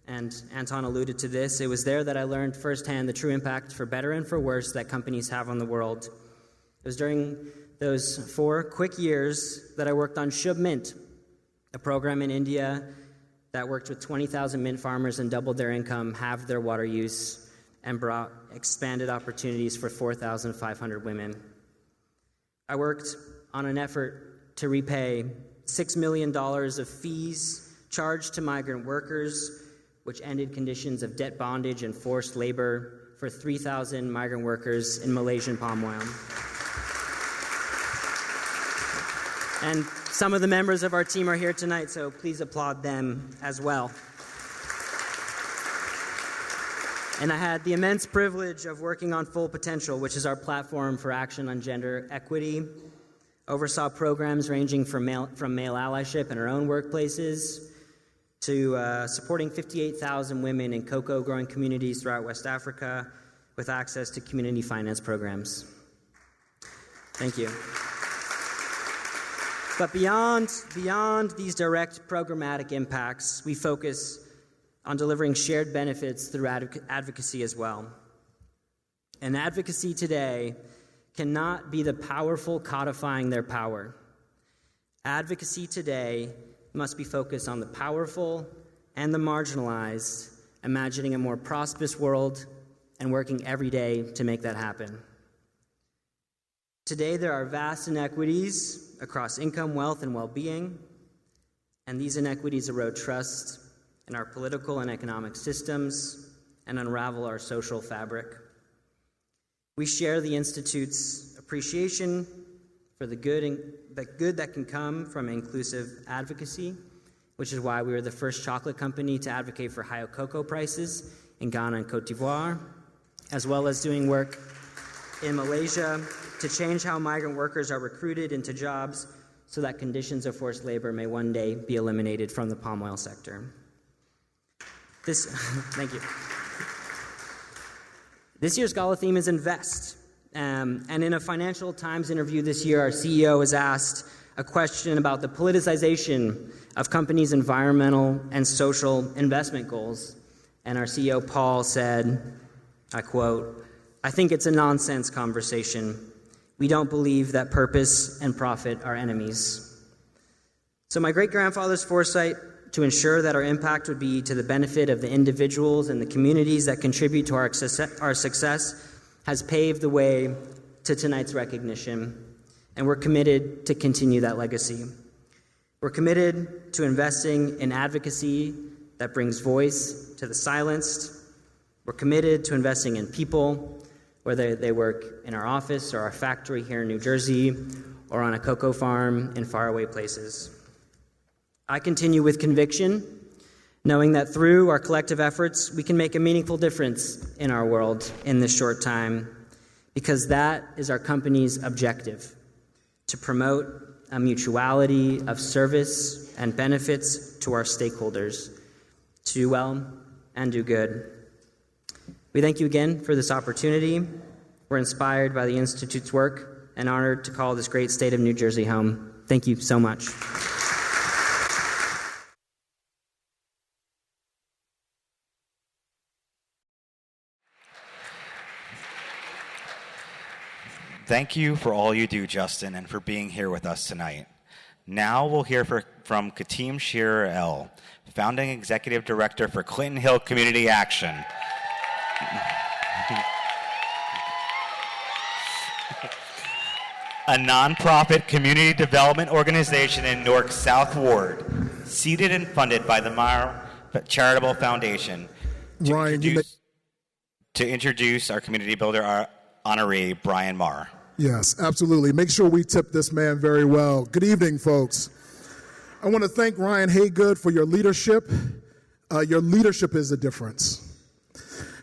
And Anton alluded to this. It was there that I learned firsthand the true impact, for better and for worse, that companies have on the world. It was during those 4 quick years that I worked on Shubh Mint, a program in India that worked with 20,000 mint farmers and doubled their income, halved their water use, and brought expanded opportunities for 4,500 women. I worked on an effort to repay $6 million of fees charged to migrant workers, which ended conditions of debt bondage and forced labor for 3,000 migrant workers in Malaysian palm oil. And some of the members of our team are here tonight, so please applaud them as well. And I had the immense privilege of working on Full Potential, which is our platform for action on gender equity, oversaw programs ranging from male allyship in our own workplaces to supporting 58,000 women in cocoa growing communities throughout West Africa with access to community finance programs. Thank you. But beyond these direct programmatic impacts, we focus on delivering shared benefits through advocacy as well. And advocacy today cannot be the powerful codifying their power. Advocacy today must be focused on the powerful and the marginalized, imagining a more prosperous world and working every day to make that happen. Today, there are vast inequities across income, wealth, and well-being, and these inequities erode trust in our political and economic systems and unravel our social fabric. We share the Institute's appreciation for the good that can come from inclusive advocacy, which is why we were the first chocolate company to advocate for higher cocoa prices in Ghana and Cote d'Ivoire, as well as doing work in Malaysia to change how migrant workers are recruited into jobs so that conditions of forced labor may one day be eliminated from the palm oil sector. Thank you. This year's Gala theme is Invest. And in a Financial Times interview this year, our CEO was asked a question about the politicization of companies' environmental and social investment goals. And our CEO, Paul, said, I quote, "I think it's a nonsense conversation. We don't believe that purpose and profit are enemies." So my great-grandfather's foresight to ensure that our impact would be to the benefit of the individuals and the communities that contribute to our success has paved the way to tonight's recognition, and we're committed to continue that legacy. We're committed to investing in advocacy that brings voice to the silenced. We're committed to investing in people, whether they work in our office or our factory here in New Jersey or on a cocoa farm in faraway places. I continue with conviction, knowing that through our collective efforts, we can make a meaningful difference in our world in this short time, because that is our company's objective, to promote a mutuality of service and benefits to our stakeholders, to do well and do good. We thank you again for this opportunity. We're inspired by the Institute's work and honored to call this great state of New Jersey home. Thank you so much. Thank you for all you do, Justin, and for being here with us tonight. Now we'll hear from Katim Shearer-El, Founding Executive Director for Clinton Hill Community Action. A nonprofit community development organization in Newark's South Ward, seeded and funded by the Mar Charitable Foundation. To introduce our community builder, our honoree, Brian Marr. Yes, absolutely. Make sure we tip this man very well. Good evening, folks. I want to thank Ryan Haygood for your leadership. Your leadership is the difference.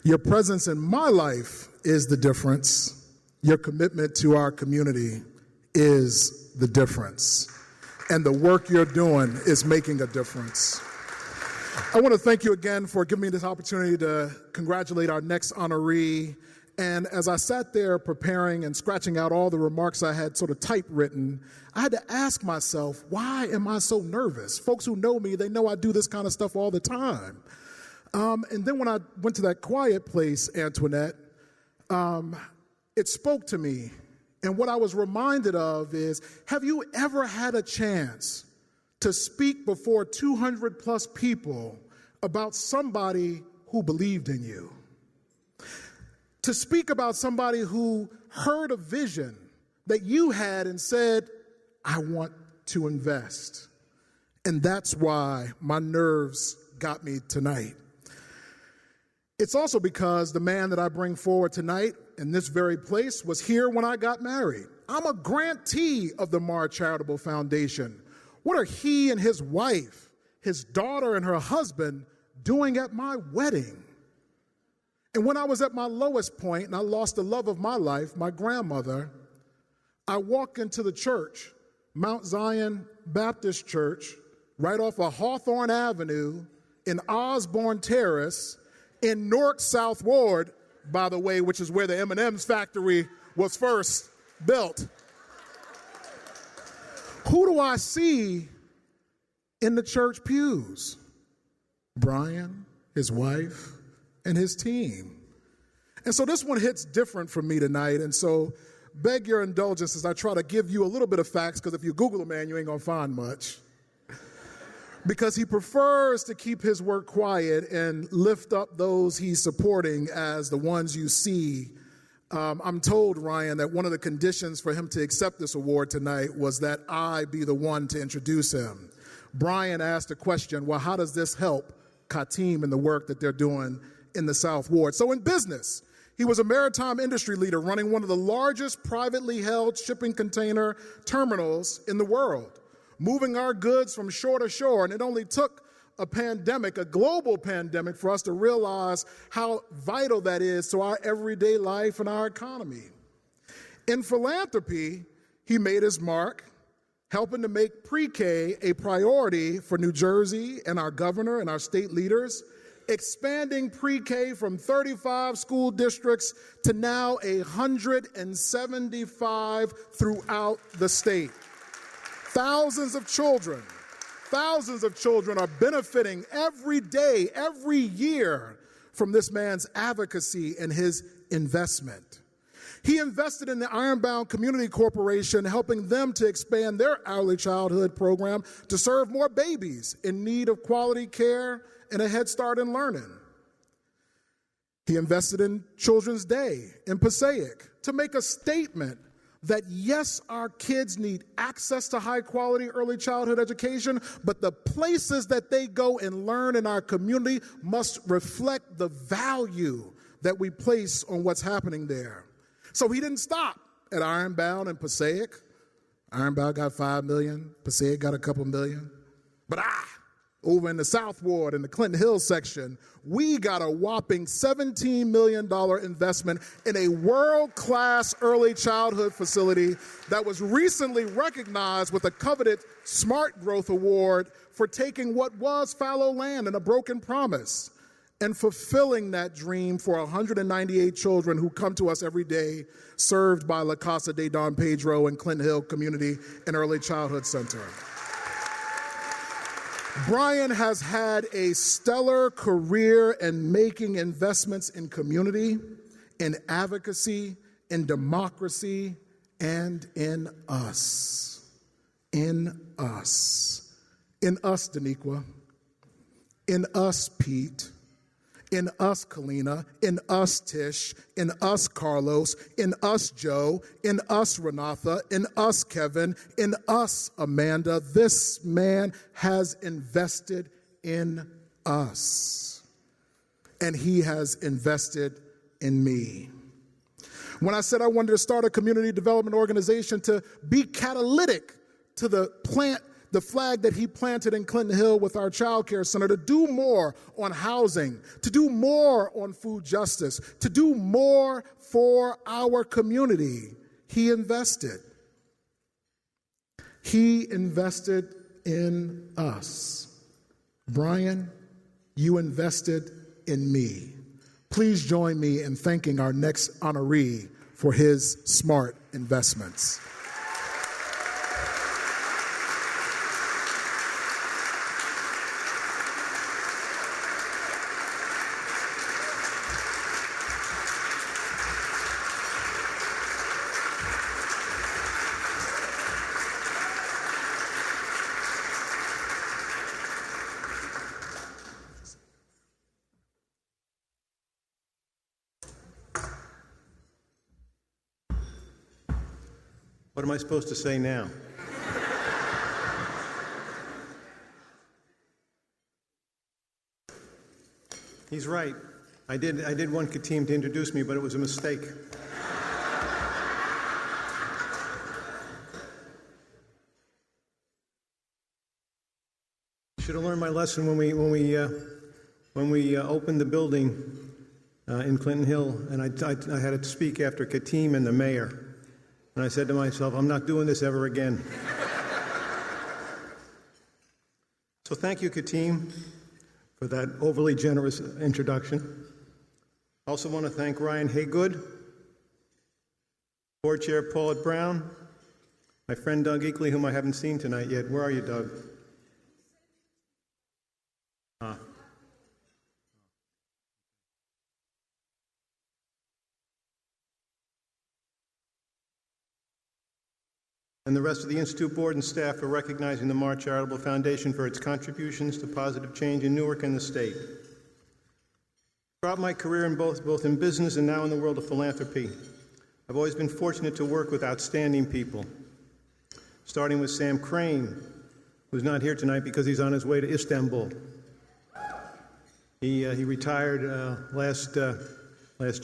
Your presence in my life is the difference. Your commitment to our community is the difference. And the work you're doing is making a difference. I want to thank you again for giving me this opportunity to congratulate our next honoree. And as I sat there preparing and scratching out all the remarks I had sort of typewritten, I had to ask myself, why am I so nervous? Folks who know me, they know I do this kind of stuff all the time. And then when I went to that quiet place, Antoinette, it spoke to me. And what I was reminded of is, have you ever had a chance to speak before 200 plus people about somebody who believed in you? To speak about somebody who heard a vision that you had and said, I want to invest. And that's why my nerves got me tonight. It's also because the man that I bring forward tonight in this very place was here when I got married. I'm a grantee of the Mar Charitable Foundation. What are he and his wife, his daughter and her husband doing at my wedding? And when I was at my lowest point and I lost the love of my life, my grandmother, I walked into the church, Mount Zion Baptist Church, right off of Hawthorne Avenue in Osborne Terrace in Newark South Ward, by the way, which is where the M&M's factory was first built. Who do I see in the church pews? Brian, his wife, and his team. And so this one hits different for me tonight, and so beg your indulgence as I try to give you a little bit of facts, because if you Google a man, you ain't gonna find much. because he prefers to keep his work quiet and lift up those he's supporting as the ones you see. I'm told, Ryan, that one of the conditions for him to accept this award tonight was that I be the one to introduce him. Brian asked a question, well, how does this help Katim and the work that they're doing in the South Ward? So in business, he was a maritime industry leader running one of the largest privately held shipping container terminals in the world, moving our goods from shore to shore. And it only took a pandemic, a global pandemic, for us to realize how vital that is to our everyday life and our economy. In philanthropy, he made his mark, helping to make pre-K a priority for New Jersey and our governor and our state leaders, expanding pre-K from 35 school districts to now 175 throughout the state. Thousands of children are benefiting every day, every year from this man's advocacy and his investment. He invested in the Ironbound Community Corporation, helping them to expand their early childhood program to serve more babies in need of quality care and a head start in learning. He invested in Children's Day in Passaic to make a statement that yes, our kids need access to high quality early childhood education, but the places that they go and learn in our community must reflect the value that we place on what's happening there. So he didn't stop at Ironbound and Passaic. Ironbound got $5 million, Passaic got a couple million. But over in the South Ward, in the Clinton Hill section, we got a whopping $17 million investment in a world-class early childhood facility that was recently recognized with a coveted Smart Growth Award for taking what was fallow land and a broken promise and fulfilling that dream for 198 children who come to us every day, served by La Casa de Don Pedro and Clinton Hill Community and Early Childhood Center. Brian has had a stellar career in making investments in community, in advocacy, in democracy, and in us. In us. In us, Daniqua. In us, Pete. In us, Kalina. In us, Tish. In us, Carlos. In us, Joe. In us, Renatha. In us, Kevin. In us, Amanda. This man has invested in us. And he has invested in me. When I said I wanted to start a community development organization to be catalytic to the flag that he planted in Clinton Hill with our child care center, to do more on housing, to do more on food justice, to do more for our community, he invested. He invested in us. Brian, you invested in me. Please join me in thanking our next honoree for his smart investments. What am I supposed to say now? He's right. I did want Katim to introduce me, but it was a mistake. Should have learned my lesson when we opened the building in Clinton Hill, and I had to speak after Katim and the mayor. And I said to myself, I'm not doing this ever again. So thank you, Katim, for that overly generous introduction. I also want to thank Ryan Haygood, Board Chair Paulette Brown, my friend Doug Eakley, whom I haven't seen tonight yet. Where are you, Doug? and the rest of the Institute board and staff for recognizing the Mar Charitable Foundation for its contributions to positive change in Newark and the state. Throughout my career in both in business and now in the world of philanthropy, I've always been fortunate to work with outstanding people, starting with Sam Crane, who's not here tonight because he's on his way to Istanbul. He retired last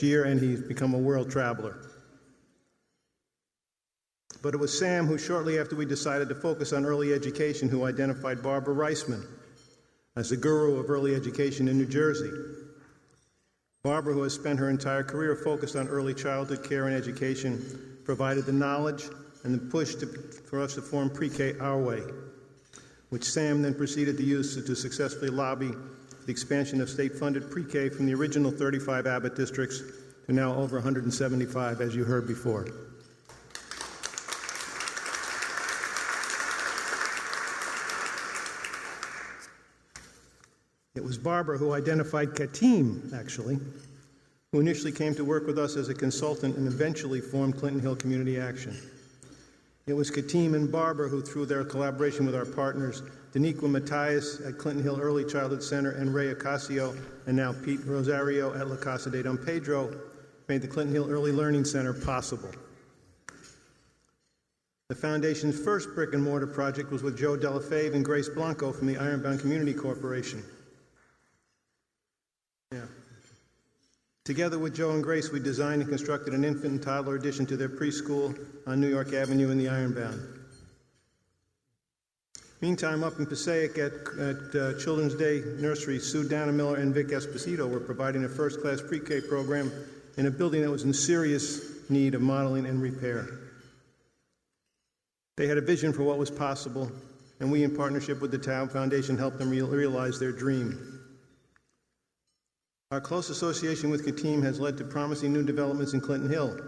year, and he's become a world traveler. But it was Sam who, shortly after we decided to focus on early education, who identified Barbara Reisman as the guru of early education in New Jersey. Barbara, who has spent her entire career focused on early childhood care and education, provided the knowledge and the push for us to form pre-K our way, which Sam then proceeded to use to successfully lobby the expansion of state-funded pre-K from the original 35 Abbott districts to now over 175, as you heard before. It was Barbara who identified Katim, actually, who initially came to work with us as a consultant and eventually formed Clinton Hill Community Action. It was Katim and Barbara who, through their collaboration with our partners, Daniqua Matthias at Clinton Hill Early Childhood Center and Ray Ocasio, and now Pete Rosario at La Casa de Don Pedro, made the Clinton Hill Early Learning Center possible. The Foundation's first brick-and-mortar project was with Joe Delafave and Grace Blanco from the Ironbound Community Corporation. Together with Joe and Grace, we designed and constructed an infant and toddler addition to their preschool on New York Avenue in the Ironbound. Meantime, up in Passaic at Children's Day Nursery, Sue Danamiller and Vic Esposito were providing a first-class pre-K program in a building that was in serious need of modeling and repair. They had a vision for what was possible, and we, in partnership with the Tao Foundation, helped them realize their dream. Our close association with Katim has led to promising new developments in Clinton Hill,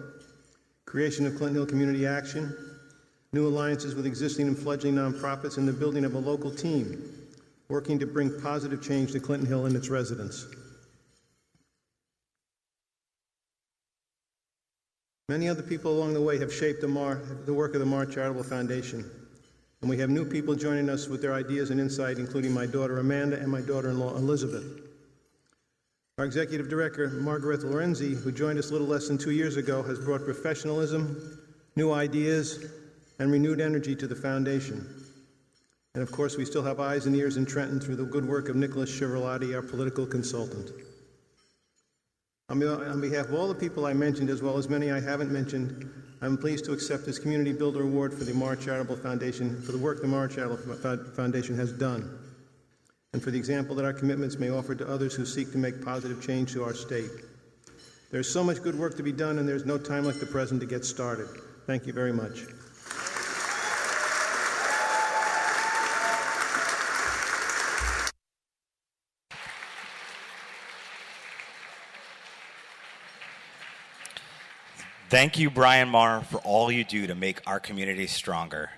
creation of Clinton Hill Community Action, new alliances with existing and fledgling nonprofits, and the building of a local team working to bring positive change to Clinton Hill and its residents. Many other people along the way have shaped the work of the Mar Charitable Foundation, and we have new people joining us with their ideas and insight, including my daughter Amanda and my daughter-in-law Elizabeth. Our executive director, Margaret Lorenzi, who joined us a little less than 2 years ago, has brought professionalism, new ideas, and renewed energy to the foundation. And of course, we still have eyes and ears in Trenton through the good work of Nicholas Chiavarlotti, our political consultant. On behalf of all the people I mentioned, as well as many I haven't mentioned, I'm pleased to accept this Community Builder Award for the Mar Charitable Foundation, for the work the Mar Charitable Foundation has done, and for the example that our commitments may offer to others who seek to make positive change to our state. There's so much good work to be done, and there's no time like the present to get started. Thank you very much. Thank you, Brian Marr, for all you do to make our community stronger.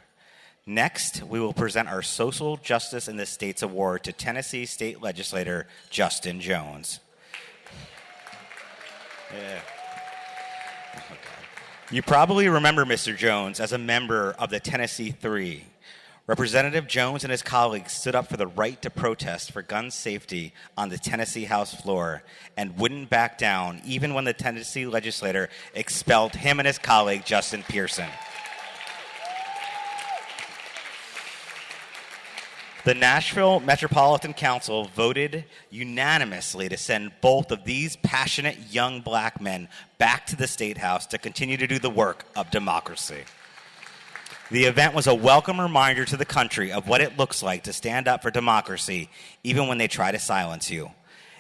Next, we will present our Social Justice in the States Award to Tennessee State Legislator Justin Jones. Yeah. You probably remember Mr. Jones as a member of the Tennessee Three. Representative Jones and his colleagues stood up for the right to protest for gun safety on the Tennessee House floor and wouldn't back down even when the Tennessee legislator expelled him and his colleague, Justin Pearson. The Nashville Metropolitan Council voted unanimously to send both of these passionate young black men back to the State House to continue to do the work of democracy. The event was a welcome reminder to the country of what it looks like to stand up for democracy, even when they try to silence you,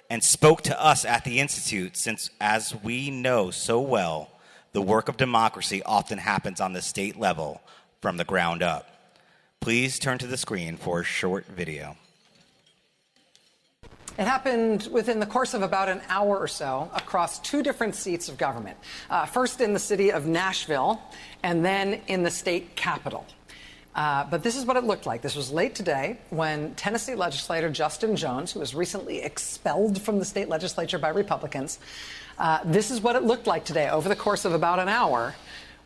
and spoke to us at the Institute since, as we know so well, the work of democracy often happens on the state level from the ground up. Please turn to the screen for a short video. It happened within the course of about an hour or so across two different seats of government. First in the city of Nashville, and then in the state capitol. But this is what it looked like. This was late today when Tennessee legislator Justin Jones, who was recently expelled from the state legislature by Republicans, this is what it looked like today over the course of about an hour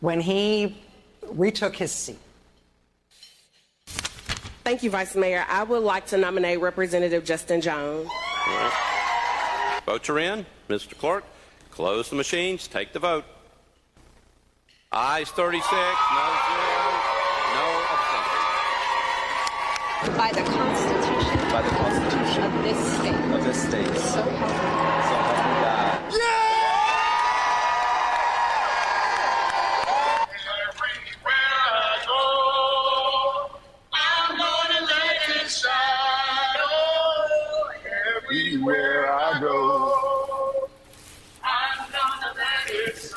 when he retook his seat. Thank you, Vice Mayor. I would like to nominate Representative Justin Jones. Votes are in. Mr. Clerk, close the machines. Take the vote. Ayes 36, no zeros, no abstentions. By the Constitution. By the Constitution. Of this state. Of this state. So help me God. So help me God. Everywhere I go, I'm gonna let it shine.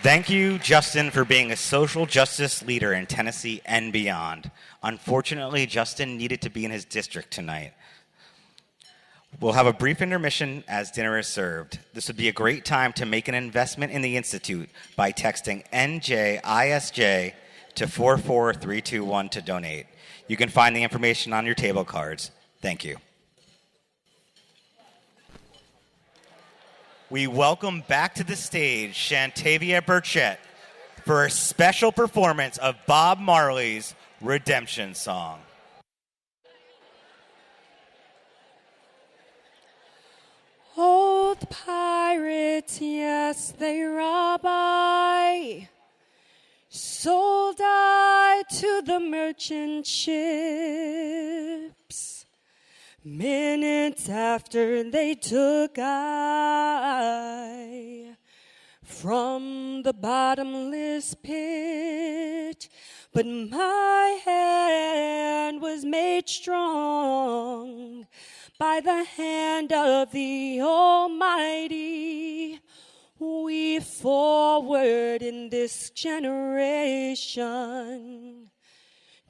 Thank you, Justin, for being a social justice leader in Tennessee and beyond. Unfortunately, Justin needed to be in his district tonight. We'll have a brief intermission as dinner is served. This would be a great time to make an investment in the Institute by texting NJISJ to 44321 to donate. You can find the information on your table cards. Thank you. We welcome back to the stage Shantavia Burchett for a special performance of Bob Marley's Redemption Song. Old pirates, yes, they rob I, sold I to the merchant ships. Minutes after they took I from the bottomless pit, but my hand was made strong by the hand of the Almighty. We forward in this generation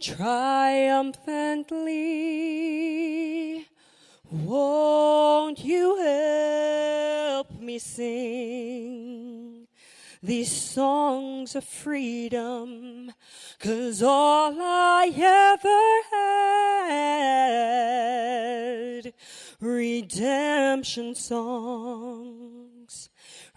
triumphantly. Won't you help me sing these songs of freedom? 'Cause all I ever had, redemption songs,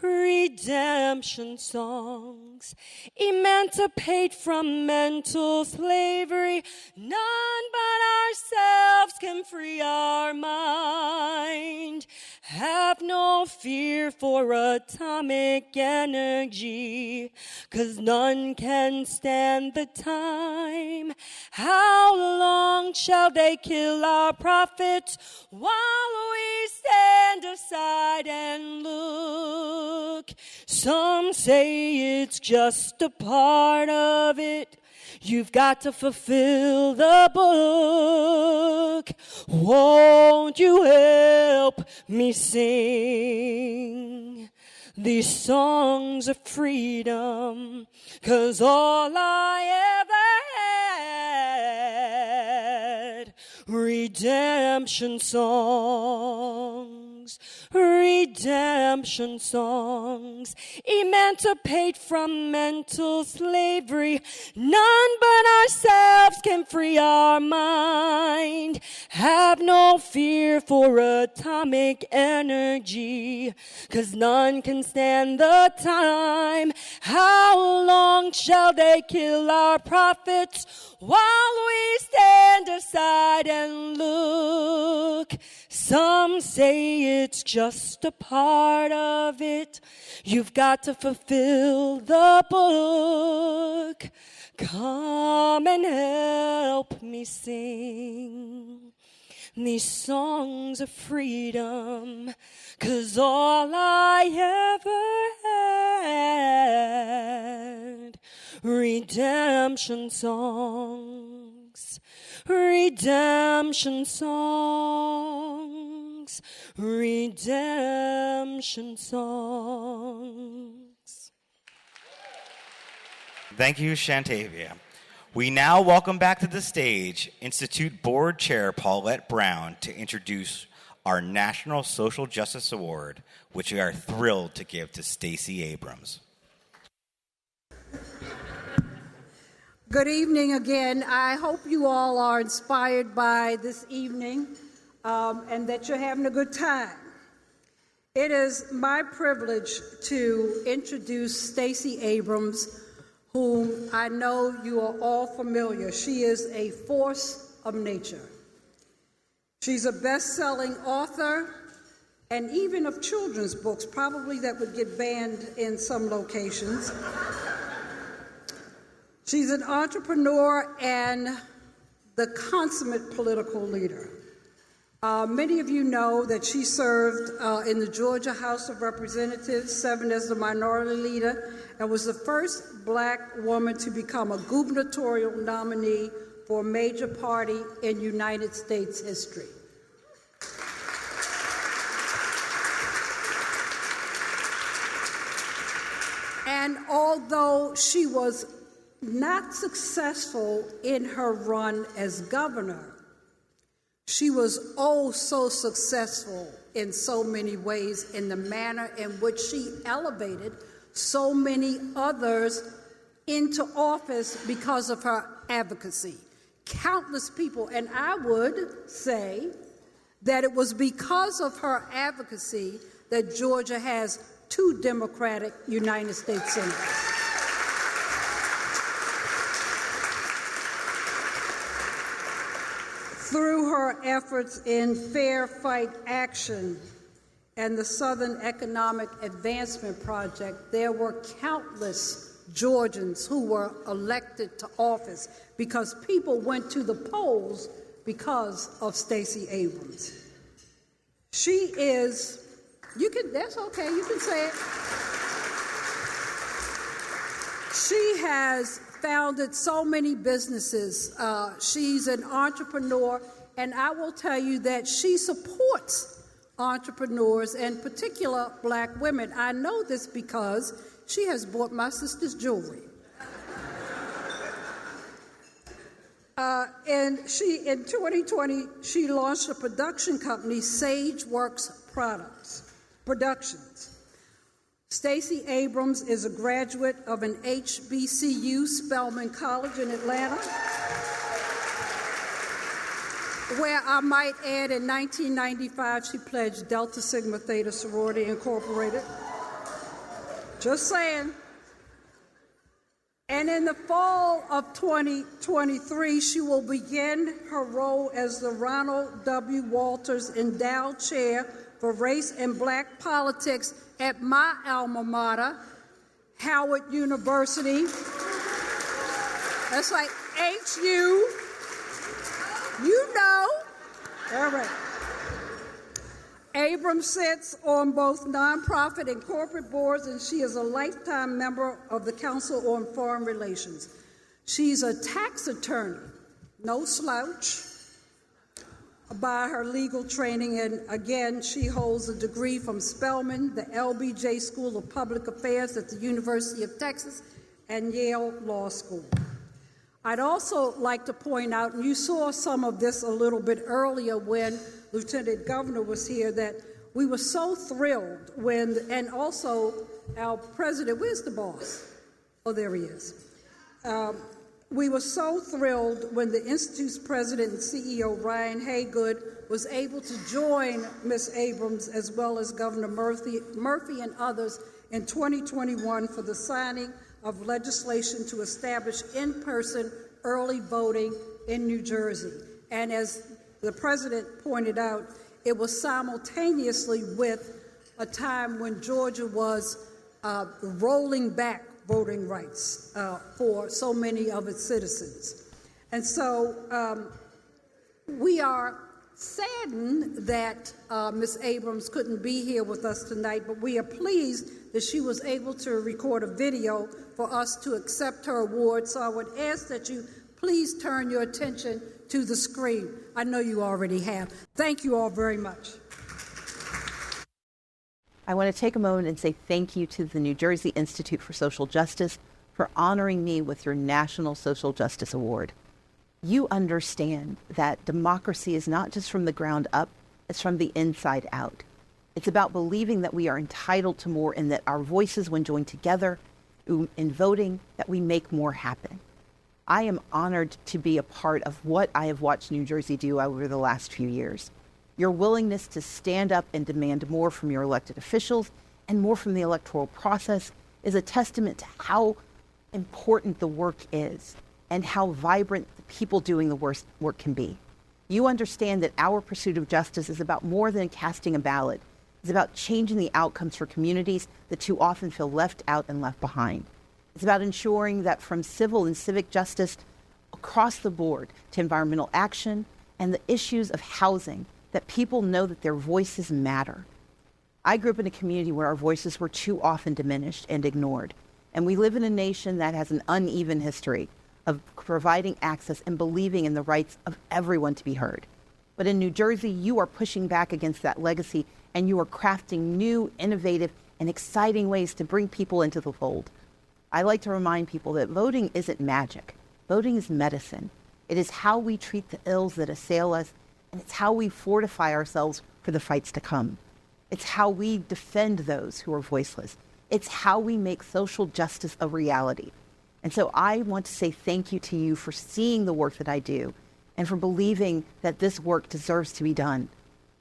redemption songs, emancipate from mental slavery. None but ourselves can free our mind. Have no fear for atomic energy, 'cause none can stand the time. How long shall they kill our prophets while we stand aside and look? Some say it's just a part of it. You've got to fulfill the book. Won't you help me sing these songs of freedom? 'Cause all I ever had, redemption songs, redemption songs, emancipate from mental slavery. None but ourselves can free our mind. Have no fear for atomic energy, 'cause none can stand the time. How long shall they kill our prophets while we stand aside and look? Some say it's just a part of it. You've got to fulfill the book. Come and help me sing these songs of freedom, 'cause all I ever had, redemption songs, redemption songs, redemption songs. Thank you, Shantavia. We now welcome back to the stage Institute Board Chair Paulette Brown to introduce our National Social Justice Award, which we are thrilled to give to Stacey Abrams. Good evening again. I hope you all are inspired by this evening and that you're having a good time. It is my privilege to introduce Stacey Abrams, whom I know you are all familiar. She is a force of nature. She's a best-selling author and even of children's books, probably that would get banned in some locations. She's an entrepreneur and the consummate political leader. Many of you know that she served in the Georgia House of Representatives, served as the minority leader, and was the first Black woman to become a gubernatorial nominee for a major party in United States history. And although she was not successful in her run as governor, she was oh so successful in so many ways in the manner in which she elevated so many others into office because of her advocacy. Countless people, and I would say that it was because of her advocacy that Georgia has 2 Democratic United States senators. Through her efforts in Fair Fight Action and the Southern Economic Advancement Project, there were countless Georgians who were elected to office because people went to the polls because of Stacey Abrams. She is, that's okay, you can say it. She has founded so many businesses. She's an entrepreneur, and I will tell you that she supports entrepreneurs, and particular Black women. I know this because she has bought my sister's jewelry. And in 2020, she launched a production company, SageWorks Productions. Stacey Abrams is a graduate of an HBCU, Spelman College in Atlanta, where I might add in 1995 she pledged Delta Sigma Theta Sorority Incorporated. Just saying. And in the fall of 2023, she will begin her role as the Ronald W. Walters Endowed Chair for Race and Black Politics at my alma mater, Howard University. That's like HU. You know. All right. Abrams sits on both nonprofit and corporate boards, and she is a lifetime member of the Council on Foreign Relations. She's a tax attorney, no slouch, by her legal training, and again, she holds a degree from Spelman, the LBJ School of Public Affairs at the University of Texas, and Yale Law School. I'd also like to point out, and you saw some of this a little bit earlier when Lieutenant Governor was here, that we were so thrilled when, and also our president, where's the boss? Oh, there he is. We were so thrilled when the Institute's president and CEO, Ryan Haygood, was able to join Ms. Abrams as well as Governor Murphy and others in 2021 for the signing of legislation to establish in-person early voting in New Jersey. And as the president pointed out, it was simultaneously with a time when Georgia was rolling back voting rights for so many of its citizens. And so we are saddened that Ms. Abrams couldn't be here with us tonight, but we are pleased that she was able to record a video for us to accept her award. So I would ask that you please turn your attention to the screen. I know you already have. Thank you all very much. I want to take a moment and say thank you to the New Jersey Institute for Social Justice for honoring me with your National Social Justice Award. You understand that democracy is not just from the ground up, it's from the inside out. It's about believing that we are entitled to more and that our voices, when joined together in voting, that we make more happen. I am honored to be a part of what I have watched New Jersey do over the last few years. Your willingness to stand up and demand more from your elected officials and more from the electoral process is a testament to how important the work is and how vibrant the people doing the work can be. You understand that our pursuit of justice is about more than casting a ballot. It's about changing the outcomes for communities that too often feel left out and left behind. It's about ensuring that from civil and civic justice across the board to environmental action and the issues of housing, that people know that their voices matter. I grew up in a community where our voices were too often diminished and ignored. And we live in a nation that has an uneven history of providing access and believing in the rights of everyone to be heard. But in New Jersey, you are pushing back against that legacy, and you are crafting new, innovative, and exciting ways to bring people into the fold. I like to remind people that voting isn't magic. Voting is medicine. It is how we treat the ills that assail us, and it's how we fortify ourselves for the fights to come. It's how we defend those who are voiceless. It's how we make social justice a reality. And so I want to say thank you to you for seeing the work that I do and for believing that this work deserves to be done.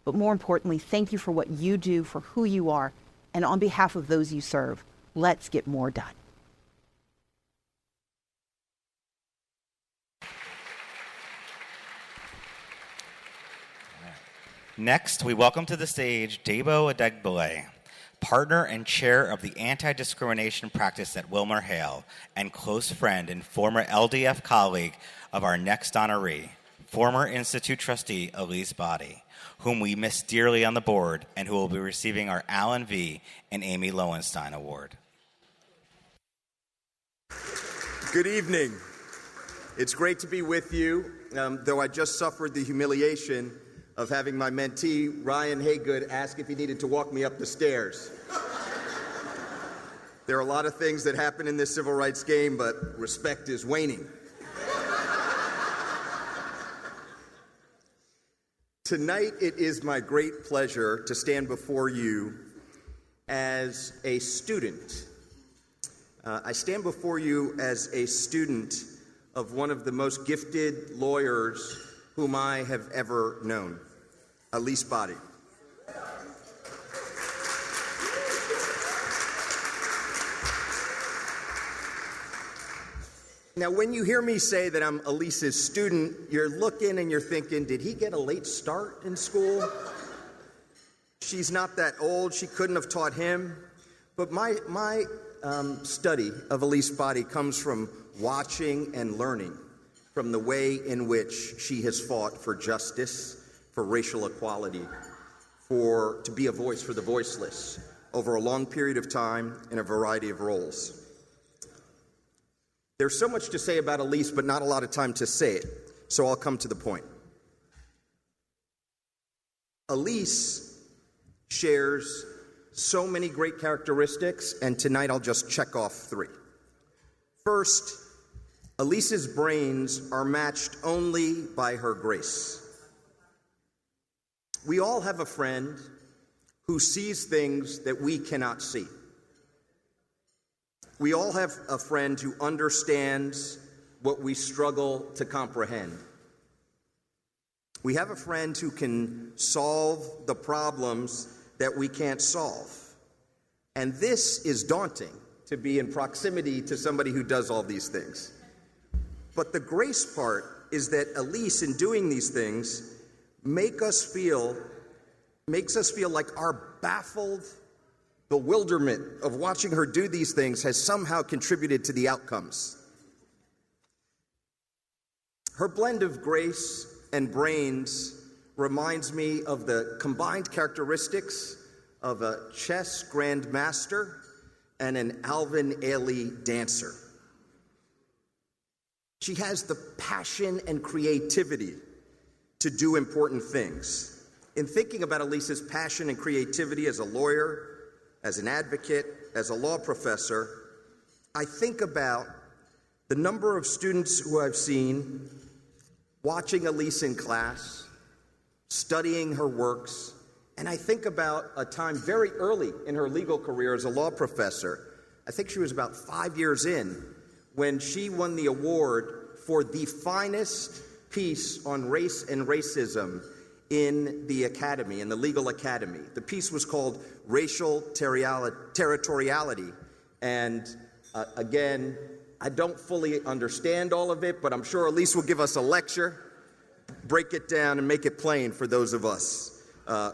But more importantly, thank you for what you do, for who you are, and on behalf of those you serve, let's get more done. Next, we welcome to the stage Debo Adegbile, partner and chair of the anti-discrimination practice at WilmerHale and close friend and former LDF colleague of our next honoree, former Institute trustee Elise Body, whom we miss dearly on the board and who will be receiving our Alan V. and Amy Lowenstein Award. Good evening. It's great to be with you, though I just suffered the humiliation of having my mentee, Ryan Haygood, ask if he needed to walk me up the stairs. There are a lot of things that happen in this civil rights game, but respect is waning. Tonight, it is my great pleasure to stand before you as a student. I stand before you as a student of one of the most gifted lawyers whom I have ever known, Elise Body. Now, when you hear me say that I'm Elise's student, you're looking and you're thinking, did he get a late start in school? She's not that old. She couldn't have taught him. But my study of Elise Body comes from watching and learning from the way in which she has fought for justice, for racial equality, to be a voice for the voiceless over a long period of time in a variety of roles. There's so much to say about Elise, but not a lot of time to say it, so I'll come to the point. Elise shares so many great characteristics, and tonight I'll just check off 3. First, Elise's brains are matched only by her grace. We all have a friend who sees things that we cannot see. We all have a friend who understands what we struggle to comprehend. We have a friend who can solve the problems that we can't solve. And this is daunting, to be in proximity to somebody who does all these things. But the grace part is that Elise, in doing these things, makes us feel like our baffled bewilderment of watching her do these things has somehow contributed to the outcomes. Her blend of grace and brains reminds me of the combined characteristics of a chess grandmaster and an Alvin Ailey dancer. She has the passion and creativity to do important things. In thinking about Elise's passion and creativity as a lawyer, as an advocate, as a law professor, I think about the number of students who I've seen watching Elise in class, studying her works, and I think about a time very early in her legal career as a law professor. I think she was about 5 years in when she won the award for the finest piece on race and racism in the academy, in the legal academy. The piece was called Racial Territoriality. And again, I don't fully understand all of it, but I'm sure Elise will give us a lecture, break it down, and make it plain for those of us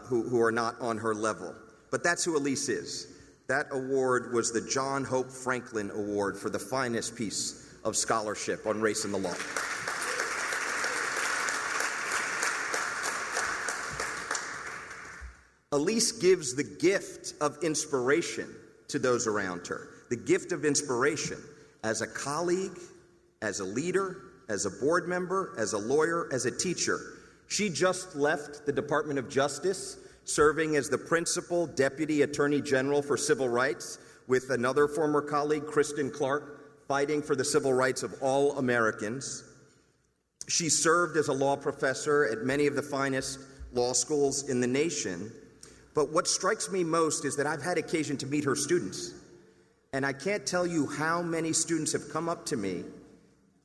who are not on her level. But that's who Elise is. That award was the John Hope Franklin Award for the finest piece of scholarship on race and the law. Elise gives the gift of inspiration to those around her, the gift of inspiration as a colleague, as a leader, as a board member, as a lawyer, as a teacher. She just left the Department of Justice, serving as the Principal Deputy Attorney General for Civil Rights, with another former colleague, Kristen Clark, fighting for the civil rights of all Americans. She served as a law professor at many of the finest law schools in the nation. But what strikes me most is that I've had occasion to meet her students. And I can't tell you how many students have come up to me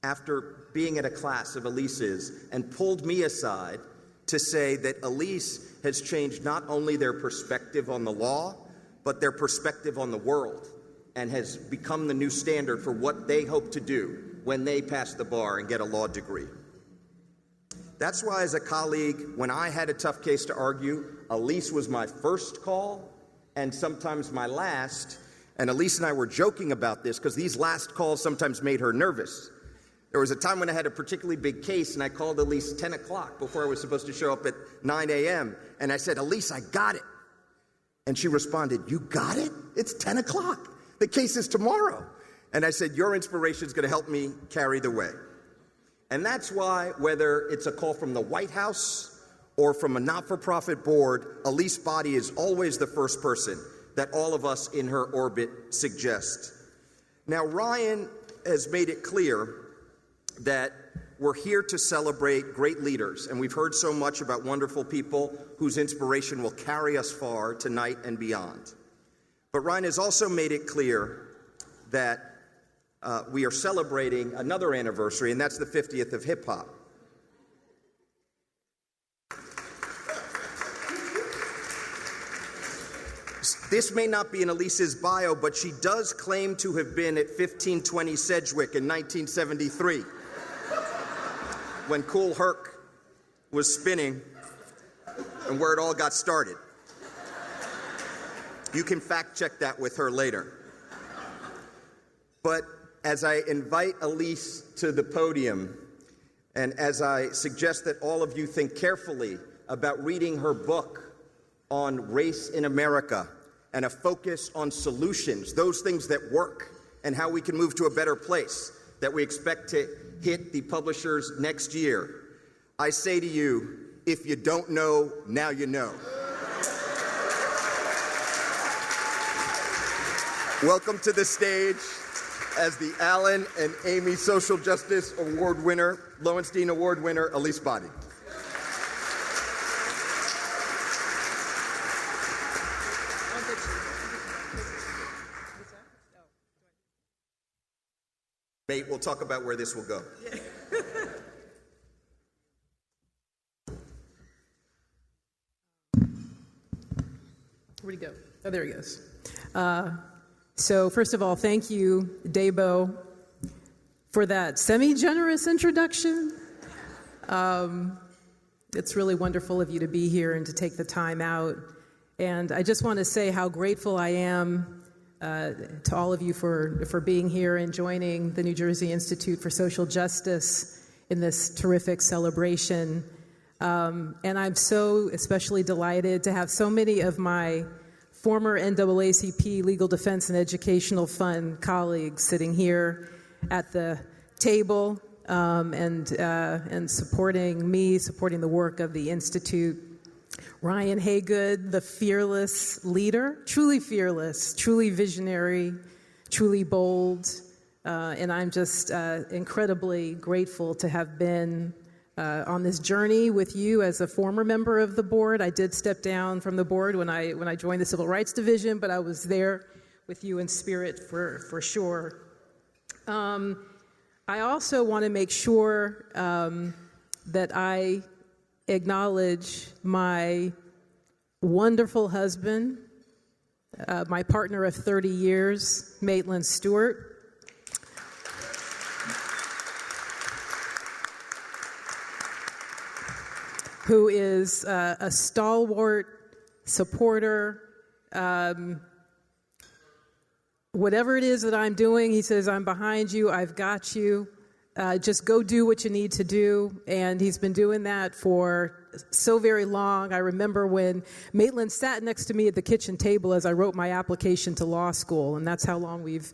after being at a class of Elise's and pulled me aside to say that Elise has changed not only their perspective on the law, but their perspective on the world, and has become the new standard for what they hope to do when they pass the bar and get a law degree. That's why, as a colleague, when I had a tough case to argue, Elise was my first call and sometimes my last. And Elise and I were joking about this because these last calls sometimes made her nervous. There was a time when I had a particularly big case and I called Elise 10 o'clock before I was supposed to show up at 9 a.m. And I said, Elise, I got it. And she responded, you got it? It's 10 o'clock. The case is tomorrow. And I said, your inspiration is going to help me carry the way. And that's why, whether it's a call from the White House or from a not-for-profit board, Elise Body is always the first person that all of us in her orbit suggest. Now, Ryan has made it clear that we're here to celebrate great leaders, and we've heard so much about wonderful people whose inspiration will carry us far tonight and beyond. But Ryan has also made it clear that we are celebrating another anniversary, and that's the 50th of hip-hop. This may not be in Elise's bio, but she does claim to have been at 1520 Sedgwick in 1973 when Kool Herc was spinning and where it all got started. You can fact check that with her later. But as I invite Elise to the podium, and as I suggest that all of you think carefully about reading her book on race in America and a focus on solutions, those things that work, and how we can move to a better place that we expect to hit the publishers next year, I say to you, if you don't know, now you know. Welcome to the stage as the Allen and Amy Social Justice Award winner, Lowenstein Award winner, Elise Body. Mate, we'll talk about where this will go. Where'd he go? Oh, there he goes. So first of all, thank you, Dabo, for that semi-generous introduction. It's really wonderful of you to be here and to take the time out. And I just want to say how grateful I am to all of you for being here and joining the New Jersey Institute for Social Justice in this terrific celebration. And I'm so especially delighted to have so many of my former NAACP Legal Defense and Educational Fund colleagues sitting here at the table and supporting me, supporting the work of the Institute. Ryan Haygood, the fearless leader, truly fearless, truly visionary, truly bold, and I'm just incredibly grateful to have been on this journey with you as a former member of the board. I did step down from the board when I joined the Civil Rights Division, but I was there with you in spirit for sure. I also want to make sure that I acknowledge my wonderful husband, my partner of 30 years, Maitland Stewart. Who is a stalwart supporter. Whatever it is that I'm doing, he says, I'm behind you, I've got you. Just go do what you need to do. And he's been doing that for so very long. I remember when Maitland sat next to me at the kitchen table as I wrote my application to law school, and that's how long we've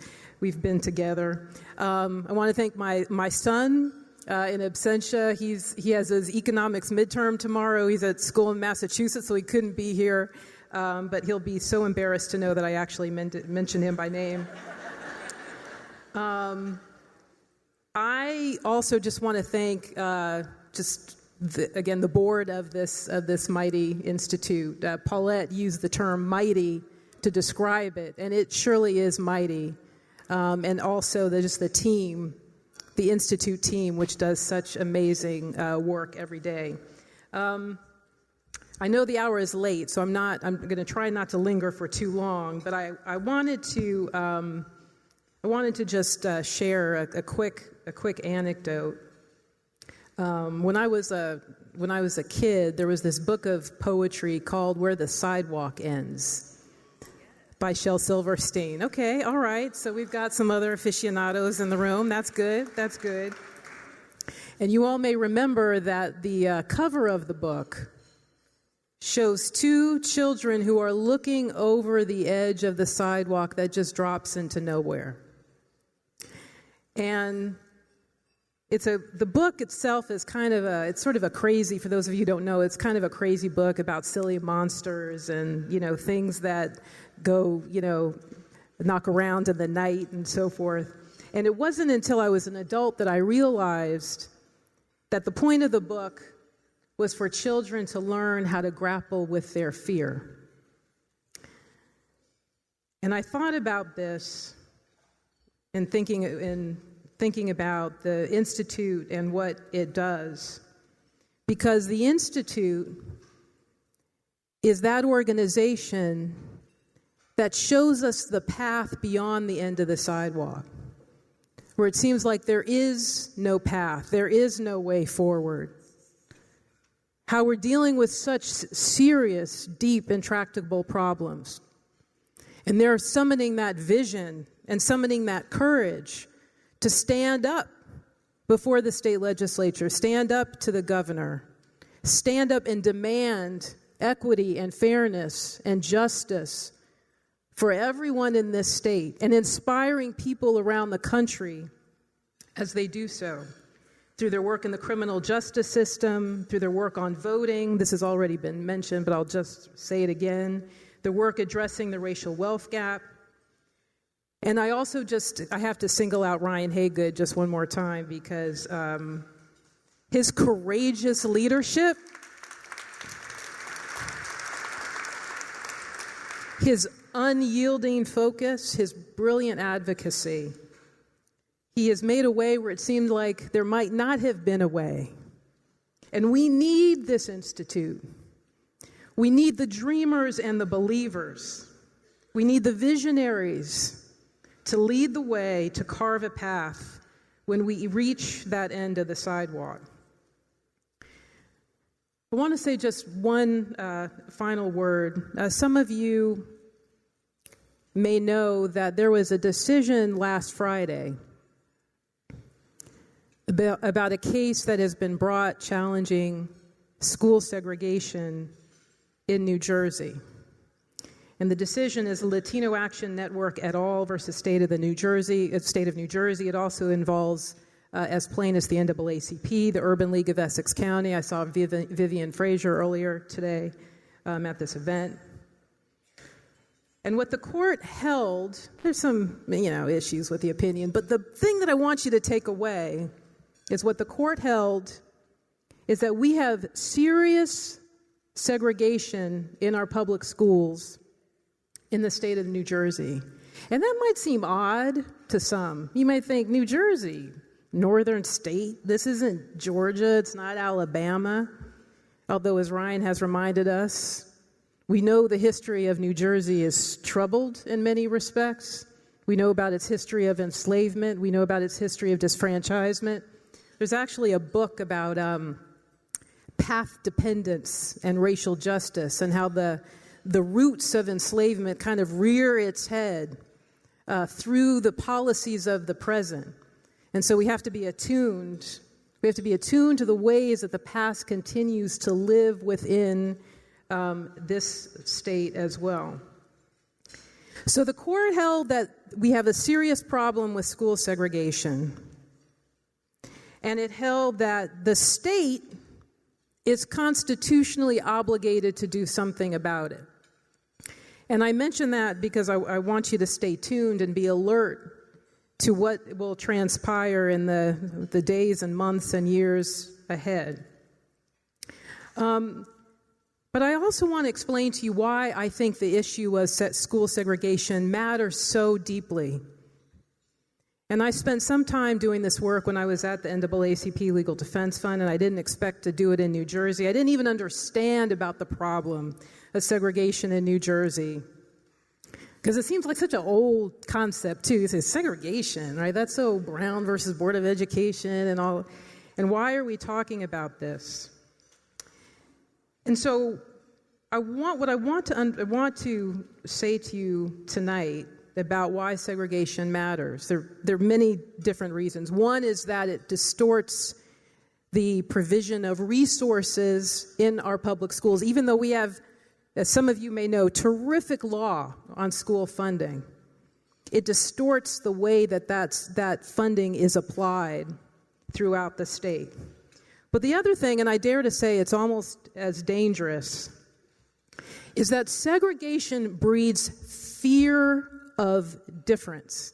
been together. I want to thank my son, in absentia. He has his economics midterm tomorrow. He's at school in Massachusetts, so he couldn't be here. But he'll be so embarrassed to know that I actually mentioned him by name. I also just want to thank the board of this mighty institute. Paulette used the term mighty to describe it, and it surely is mighty. And also the team, the institute team, which does such amazing work every day. I know the hour is late, so I'm going to try not to linger for too long, but I wanted to just share a quick anecdote. When I was a kid, there was this book of poetry called "Where the Sidewalk Ends" by Shel Silverstein. Okay, all right. So we've got some other aficionados in the room. That's good. That's good. And you all may remember that the cover of the book shows two children who are looking over the edge of the sidewalk that just drops into nowhere. And the book itself is it's sort of a crazy, for those of you who don't know, it's kind of a crazy book about silly monsters and, things that go, knock around in the night and so forth. And it wasn't until I was an adult that I realized that the point of the book was for children to learn how to grapple with their fear. And I thought about this in thinking about the Institute and what it does, because the Institute is that organization that shows us the path beyond the end of the sidewalk, where it seems like there is no path, there is no way forward. How we're dealing with such serious, deep, intractable problems. And they're summoning that vision and summoning that courage to stand up before the state legislature, stand up to the governor, stand up and demand equity and fairness and justice for everyone in this state, and inspiring people around the country as they do so, through their work in the criminal justice system, through their work on voting. This has already been mentioned, but I'll just say it again. The work addressing the racial wealth gap. And I also I have to single out Ryan Haygood just one more time, because his courageous leadership, his unyielding focus, his brilliant advocacy, he has made a way where it seemed like there might not have been a way. And we need this institute. We need the dreamers and the believers. We need the visionaries to lead the way, to carve a path when we reach that end of the sidewalk. I want to say just one final word. Some of you may know that there was a decision last Friday about a case that has been brought challenging school segregation in New Jersey. And the decision is Latino Action Network et al. Versus State of New Jersey. It also involves, as plain as the NAACP, the Urban League of Essex County. I saw Vivian Frazier earlier today at this event. And what the court held, there's some issues with the opinion, but the thing that I want you to take away is what the court held is that we have serious segregation in our public schools in the state of New Jersey. And that might seem odd to some. You might think, New Jersey, northern state. This isn't Georgia. It's not Alabama. Although, as Ryan has reminded us, we know the history of New Jersey is troubled in many respects. We know about its history of enslavement. We know about its history of disfranchisement. There's actually a book about path dependence and racial justice and how the roots of enslavement kind of rear its head through the policies of the present. And so we have to be attuned. We have to be attuned to the ways that the past continues to live within this state as well. So the court held that we have a serious problem with school segregation. And it held that the state is constitutionally obligated to do something about it. And I mention that because I want you to stay tuned and be alert to what will transpire in the days and months and years ahead. But I also want to explain to you why I think the issue of school segregation matters so deeply. And I spent some time doing this work when I was at the NAACP Legal Defense Fund, and I didn't expect to do it in New Jersey. I didn't even understand about the problem of segregation in New Jersey. Because it seems like such an old concept, too. You say segregation, right? That's so Brown versus Board of Education and all. And why are we talking about this? And so I want to say to you tonight about why segregation matters. There are many different reasons. One is that it distorts the provision of resources in our public schools, even though we have, as some of you may know, terrific law on school funding. It distorts the way that funding is applied throughout the state. But the other thing, and I dare to say it's almost as dangerous, is that segregation breeds fear of difference.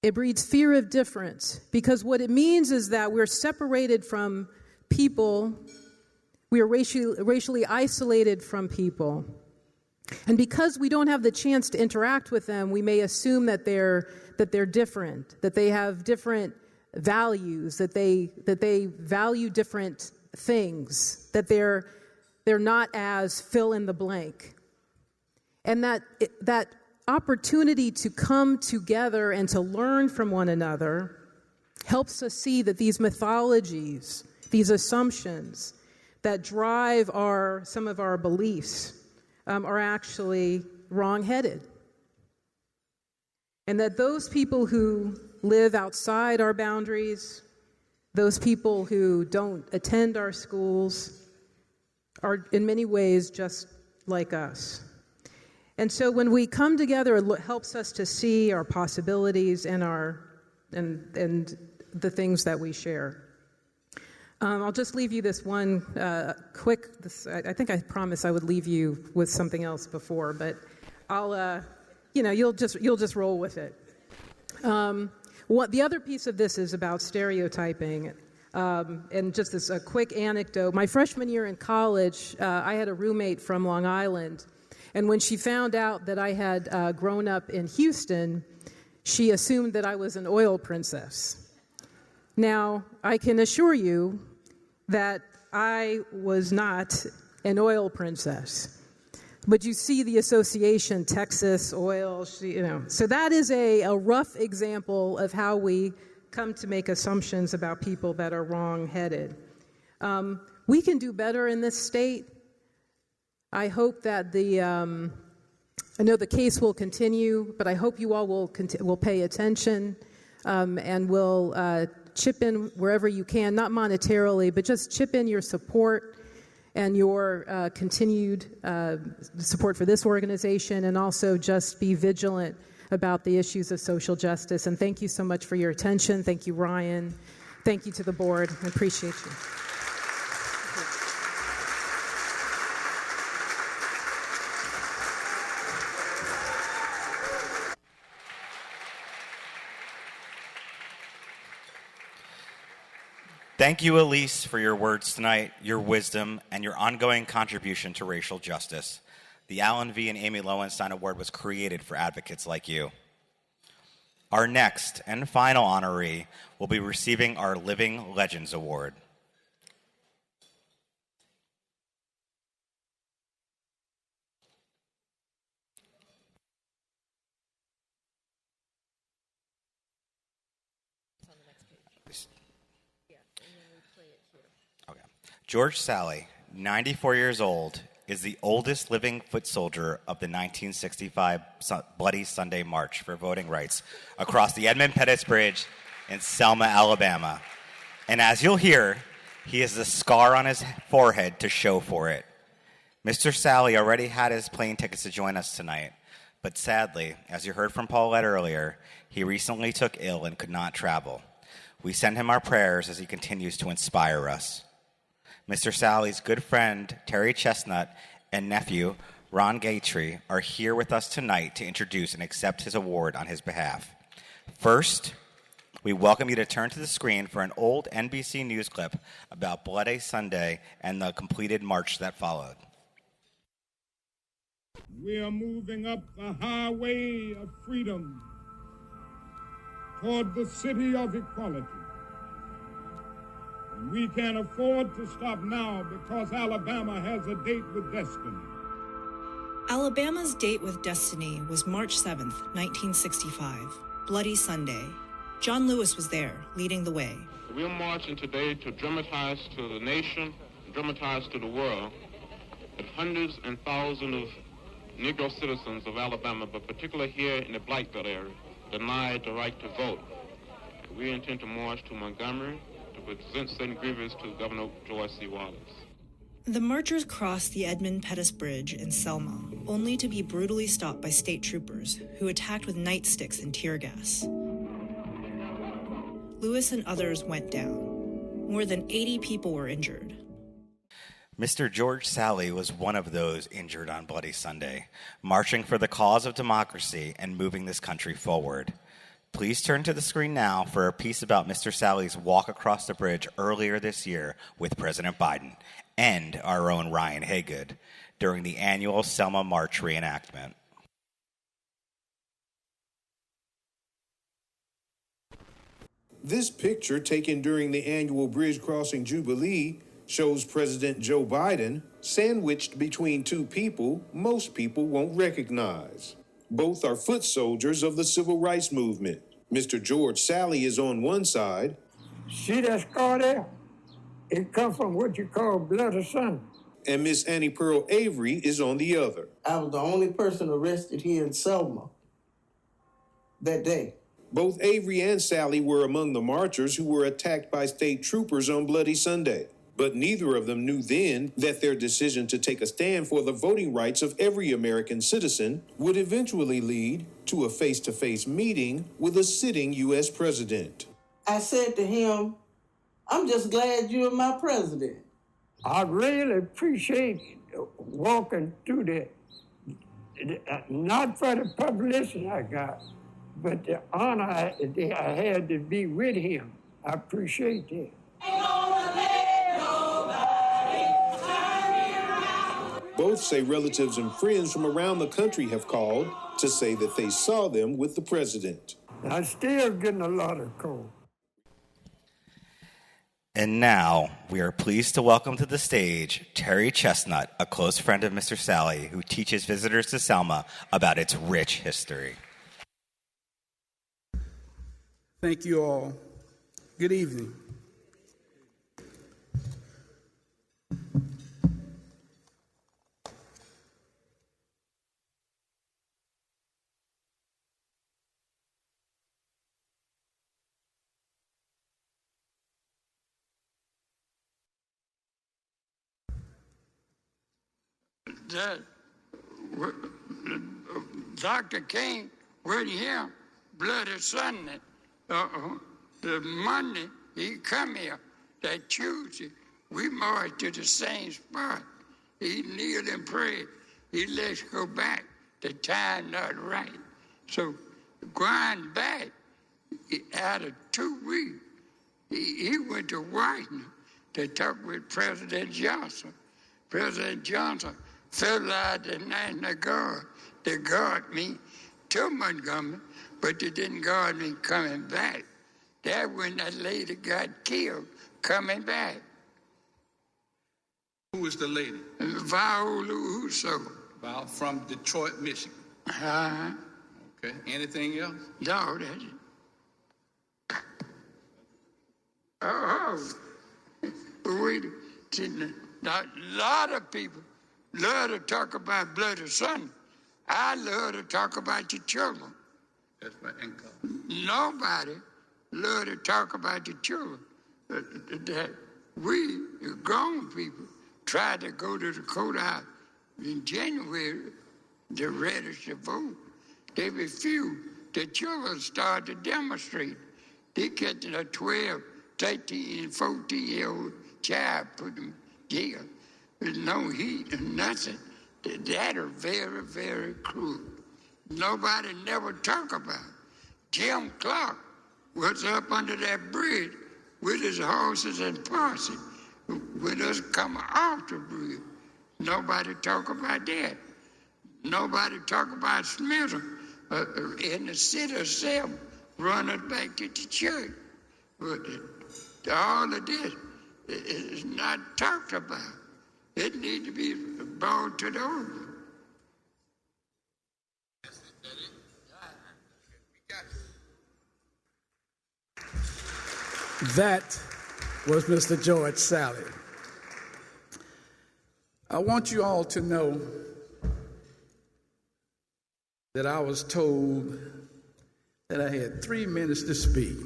It breeds fear of difference because what it means is that we're separated from people. We are racially isolated from people. And because we don't have the chance to interact with them, we may assume that they're different, that they have different values, that they value different things, that they're not as fill in the blank. And that opportunity to come together and to learn from one another helps us see that these mythologies, these assumptions that drive some of our beliefs are actually wrong-headed. And that those people who live outside our boundaries, those people who don't attend our schools, are in many ways just like us. And so when we come together, it helps us to see our possibilities and and the things that we share. I'll just leave you this one quick. I think I promised I would leave you with something else before, but I'll, you'll just roll with it. The other piece of this is about stereotyping. And just a quick anecdote. My freshman year in college, I had a roommate from Long Island. And when she found out that I had grown up in Houston, she assumed that I was an oil princess. Now, I can assure you that I was not an oil princess. But you see the association, Texas, oil, So that is a rough example of how we come to make assumptions about people that are wrong-headed. We can do better in this state. I hope that I know the case will continue, but I hope you all will pay attention and will chip in wherever you can, not monetarily, but just chip in your support and your continued support for this organization, and also just be vigilant about the issues of social justice. And thank you so much for your attention. Thank you, Ryan. Thank you to the board. I appreciate you. Thank you, Elise, for your words tonight, your wisdom, and your ongoing contribution to racial justice. The Alan V. and Amy Lowenstein Award was created for advocates like you. Our next and final honoree will be receiving our Living Legends Award. Okay. George Sally, 94 years old, is the oldest living foot soldier of the 1965 Bloody Sunday March for voting rights across the Edmund Pettus Bridge in Selma, Alabama. And as you'll hear, he has a scar on his forehead to show for it. Mr. Sally already had his plane tickets to join us tonight, but sadly, as you heard from Paulette earlier, he recently took ill and could not travel. We send him our prayers as he continues to inspire us. Mr. Sally's good friend, Terry Chestnut, and nephew, Ron Gaytree, are here with us tonight to introduce and accept his award on his behalf. First, we welcome you to turn to the screen for an old NBC News clip about Bloody Sunday and the completed march that followed. We are moving up the highway of freedom toward the city of equality. And we can't afford to stop now because Alabama has a date with destiny. Alabama's date with destiny was March 7th, 1965, Bloody Sunday. John Lewis was there, leading the way. We're marching today to dramatize to the nation, dramatize to the world, that hundreds and thousands of Negro citizens of Alabama, but particularly here in the Black Belt area, denied the right to vote. We intend to march to Montgomery to present certain grievances to Governor George C. Wallace. The marchers crossed the Edmund Pettus Bridge in Selma, only to be brutally stopped by state troopers, who attacked with nightsticks and tear gas. Lewis and others went down. More than 80 people were injured. Mr. George Sally was one of those injured on Bloody Sunday, marching for the cause of democracy and moving this country forward. Please turn to the screen now for a piece about Mr. Sally's walk across the bridge earlier this year with President Biden and our own Ryan Haygood during the annual Selma March reenactment. This picture, taken during the annual Bridge Crossing Jubilee, shows President Joe Biden sandwiched between two people most people won't recognize. Both are foot soldiers of the civil rights movement. Mr. George Sally is on one side. See that scar there? It comes from what you call bloody Sunday. And Miss Annie Pearl Avery is on the other. I was the only person arrested here in Selma that day. Both Avery and Sally were among the marchers who were attacked by state troopers on Bloody Sunday. But neither of them knew then that their decision to take a stand for the voting rights of every American citizen would eventually lead to a face-to-face meeting with a sitting U.S. president. I said to him, I'm just glad you're my president. I really appreciate walking through that, not for the publicity I got, but the honor I had to be with him. I appreciate that. Both say relatives and friends from around the country have called to say that they saw them with the president. I'm still getting a lot of calls. And now, we are pleased to welcome to the stage Terry Chestnut, a close friend of Mr. Sally, who teaches visitors to Selma about its rich history. Thank you all. Good evening. That Dr. King wasn't here Bloody Sunday. The Monday he come here. That Tuesday we marched to the same spot. He kneeled and prayed. He let us go back. The time not right. So going back, out of 2 weeks, he went to Washington to talk with President Johnson. President Johnson fell out the National Guard to guard me to Montgomery but they didn't go on me coming back. That when that lady got killed, coming back. Who was the lady? Viola Uso. From Detroit, Michigan. Uh-huh. Okay. Anything else? No, that's it. Oh, wait. A lot of people love to talk about bloody Sunday. I love to talk about your children. That's right. Nobody love to talk about your children. That we, the grown people, tried to go to the courthouse in January to register to vote. They refused. The children started to demonstrate. They catch a 12, 13, and 14-year-old child, put them in jail with no heat and nothing. That is very, very cruel. Nobody never talk about it. Jim Clark was up under that bridge with his horses and posse with us coming off the bridge. Nobody talk about that. Nobody talk about Smith in the city of Selma running back to the church. But all of this is not talked about. It needs to be brought to the open. That was Mr. George Sally. I want you all to know that I was told that I had 3 minutes to speak.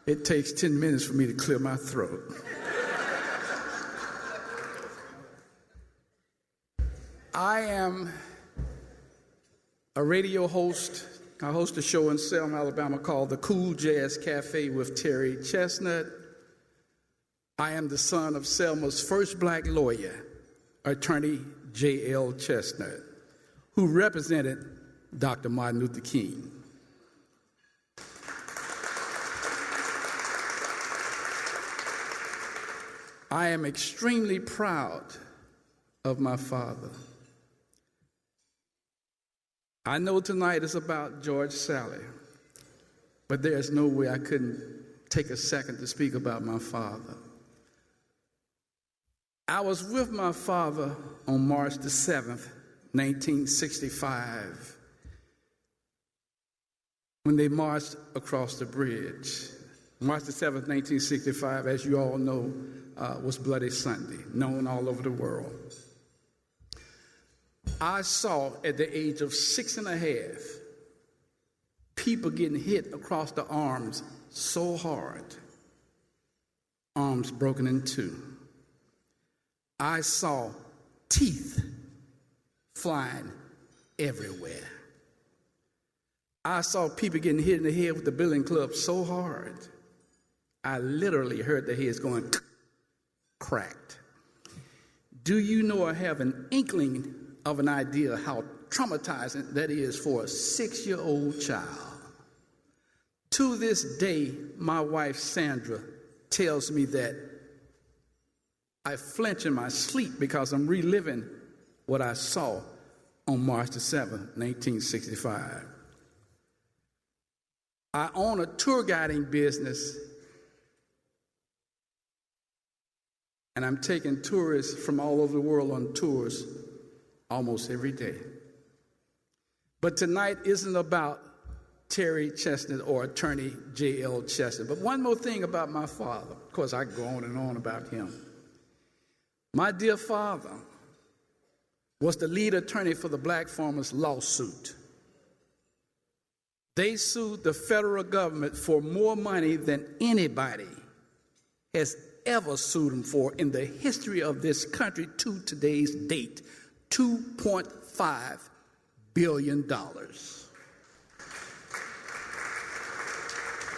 It takes 10 minutes for me to clear my throat. I am a radio host. I host a show in Selma, Alabama called The Cool Jazz Cafe with Terry Chestnut. I am the son of Selma's first black lawyer, attorney J.L. Chestnut, who represented Dr. Martin Luther King. I am extremely proud of my father. I know tonight is about George Sally, but there's no way I couldn't take a second to speak about my father. I was with my father on March the 7th, 1965, when they marched across the bridge. March the 7th, 1965, as you all know, was Bloody Sunday, known all over the world. I saw at the age of 6.5 people getting hit across the arms so hard, arms broken in two. I saw teeth flying everywhere. I saw people getting hit in the head with the billiard club so hard, I literally heard the heads going cracked. Do you know or have an inkling of an idea how traumatizing that is for a 6-year-old child? To this day, my wife Sandra tells me that I flinch in my sleep because I'm reliving what I saw on March the 7th, 1965. I own a tour guiding business, and I'm taking tourists from all over the world on tours almost every day. But tonight isn't about Terry Chestnut or attorney J.L. Chestnut. But one more thing about my father. Of course, I go on and on about him. My dear father was the lead attorney for the black farmers' lawsuit. They sued the federal government for more money than anybody has ever sued them for in the history of this country to today's date. $2.5 billion.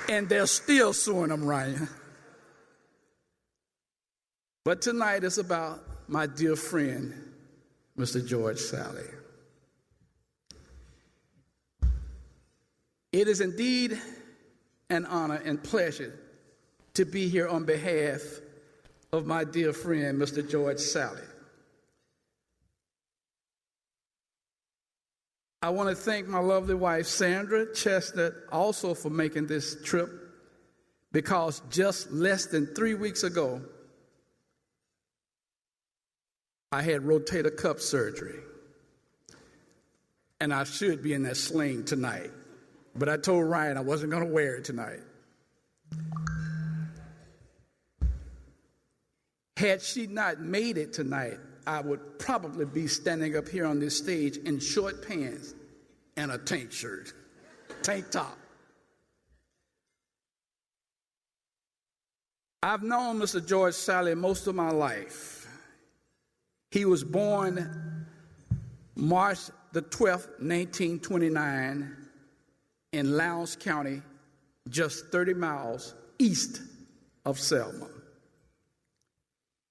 And they're still suing them, Ryan. But tonight is about my dear friend, Mr. George Sally. It is indeed an honor and pleasure to be here on behalf of my dear friend, Mr. George Sally. I want to thank my lovely wife, Sandra Chestnut, also for making this trip, because just less than 3 weeks ago, I had rotator cuff surgery. And I should be in that sling tonight. But I told Ryan I wasn't going to wear it tonight. Had she not made it tonight, I would probably be standing up here on this stage in short pants and a tank shirt, tank top. I've known Mr. George Sally most of my life. He was born March the 12th, 1929, in Lowndes County, just 30 miles east of Selma.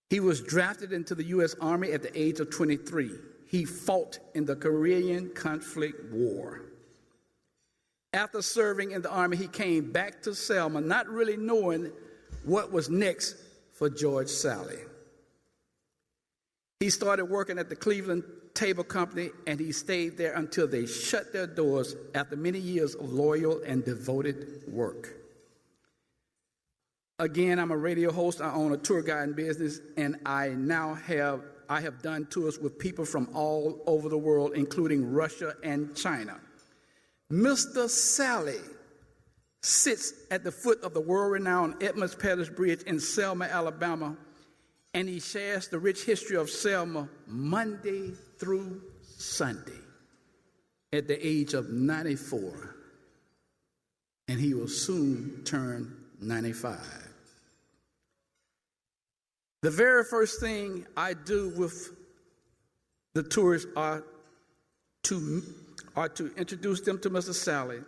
He was drafted into the U.S. Army at the age of 23. He fought in the Korean Conflict War. After serving in the Army, he came back to Selma, not really knowing what was next for George Sally. He started working at the Cleveland Table Company, and he stayed there until they shut their doors after many years of loyal and devoted work. Again, I'm a radio host. I own a tour guiding business, and I have done tours with people from all over the world, including Russia and China. Mr. Sally sits at the foot of the world-renowned Edmunds Pettus Bridge in Selma, Alabama, and he shares the rich history of Selma Monday through Sunday at the age of 94. And he will soon turn 95. The very first thing I do with the tourists are to introduce them to Mr. Sally.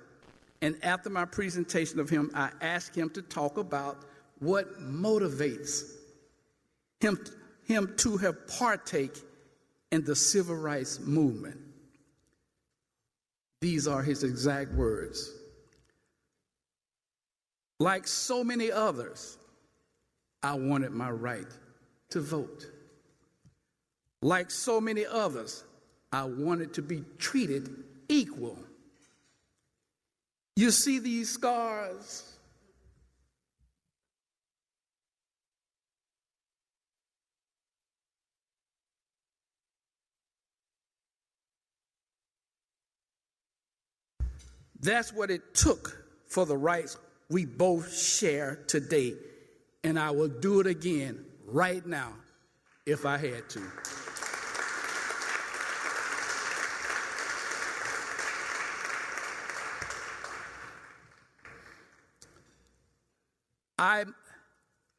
And after my presentation of him, I ask him to talk about what motivates him to have partake in the civil rights movement. These are his exact words. Like so many others, I wanted my right to vote. Like so many others, I wanted to be treated equal. You see these scars? That's what it took for the rights we both share today. And I will do it again right now if I had to.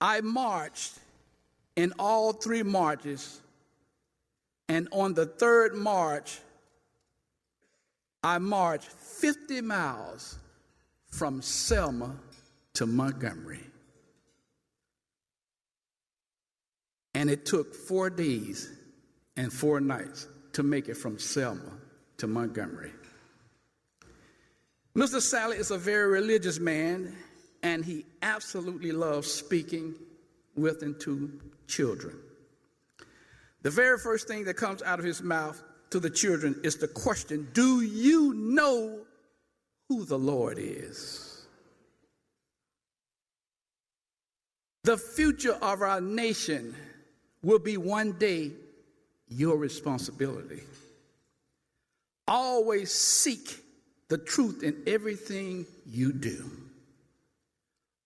I marched in all 3 marches, and on the 3rd march, I marched 50 miles from Selma to Montgomery. And it took 4 days and 4 nights to make it from Selma to Montgomery. Mr. Sally is a very religious man, and he absolutely loves speaking with and to children. The very first thing that comes out of his mouth to the children is the question, do you know who the Lord is? The future of our nation will be one day your responsibility. Always seek the truth in everything you do.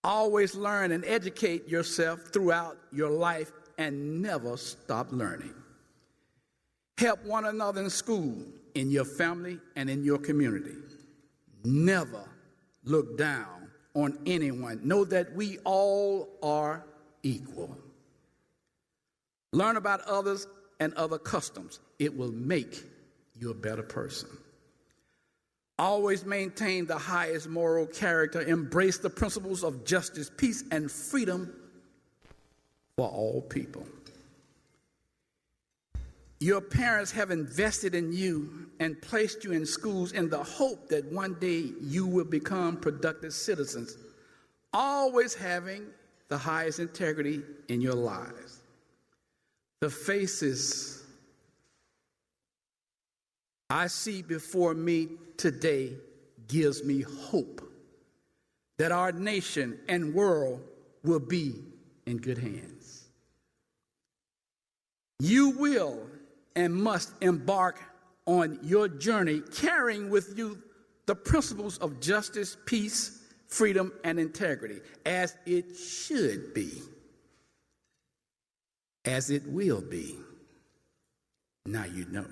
Always learn and educate yourself throughout your life and never stop learning. Help one another in school, in your family, and in your community. Never look down on anyone. Know that we all are equal. Learn about others and other customs. It will make you a better person. Always maintain the highest moral character. Embrace the principles of justice, peace, and freedom for all people. Your parents have invested in you and placed you in schools in the hope that one day you will become productive citizens, always having the highest integrity in your lives. The faces I see before me today gives me hope that our nation and world will be in good hands. You will and must embark on your journey carrying with you the principles of justice, peace, freedom, and integrity, as it should be, as it will be. Now you know.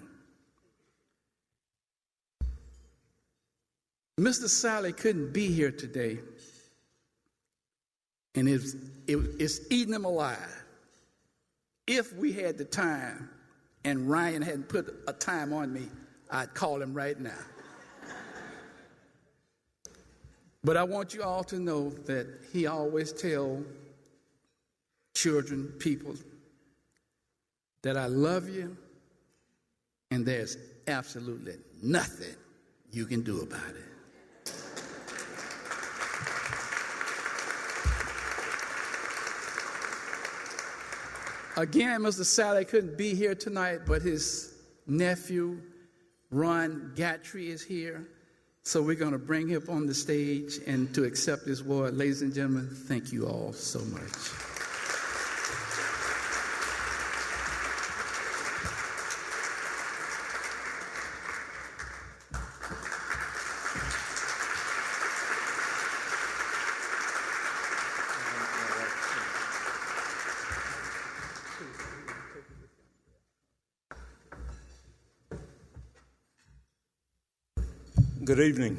Mr. Sally couldn't be here today, and it's eating him alive. If we had the time and Ryan hadn't put a time on me, I'd call him right now. But I want you all to know that he always tells children, people, that I love you, and there's absolutely nothing you can do about it. Again, Mr. Sally couldn't be here tonight, but his nephew, Ron Gatry, is here. So we're going to bring him on the stage and to accept his award. Ladies and gentlemen, thank you all so much. Good evening,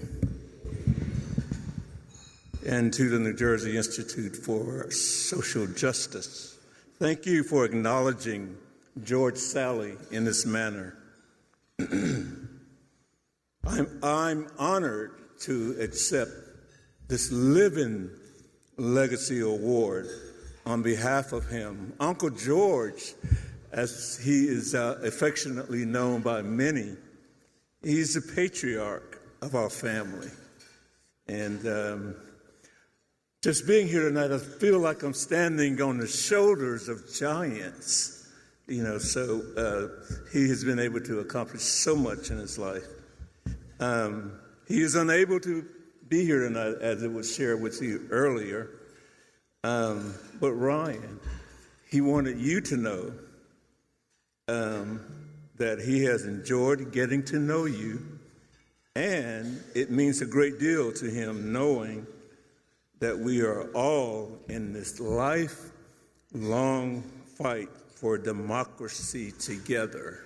and to the New Jersey Institute for Social Justice. Thank you for acknowledging George Sally in this manner. I'm honored to accept this Living Legacy Award on behalf of him. Uncle George, as he is affectionately known by many, he's the patriarch of our family. And just being here tonight, I feel like I'm standing on the shoulders of giants. You know, so he has been able to accomplish so much in his life. He is unable to be here tonight, as it was shared with you earlier. But Ryan, he wanted you to know that he has enjoyed getting to know you. And it means a great deal to him knowing that we are all in this lifelong fight for democracy together.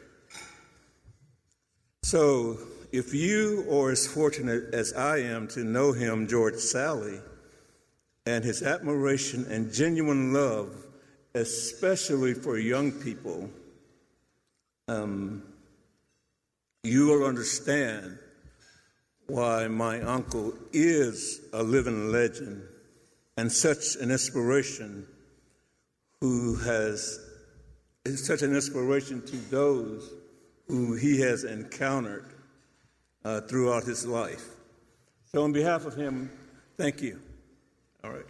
So if you are as fortunate as I am to know him, George Sally, and his admiration and genuine love, especially for young people, you will understand why my uncle is a living legend and such an inspiration is such an inspiration to those who he has encountered throughout his life. So on behalf of him, thank you. All right.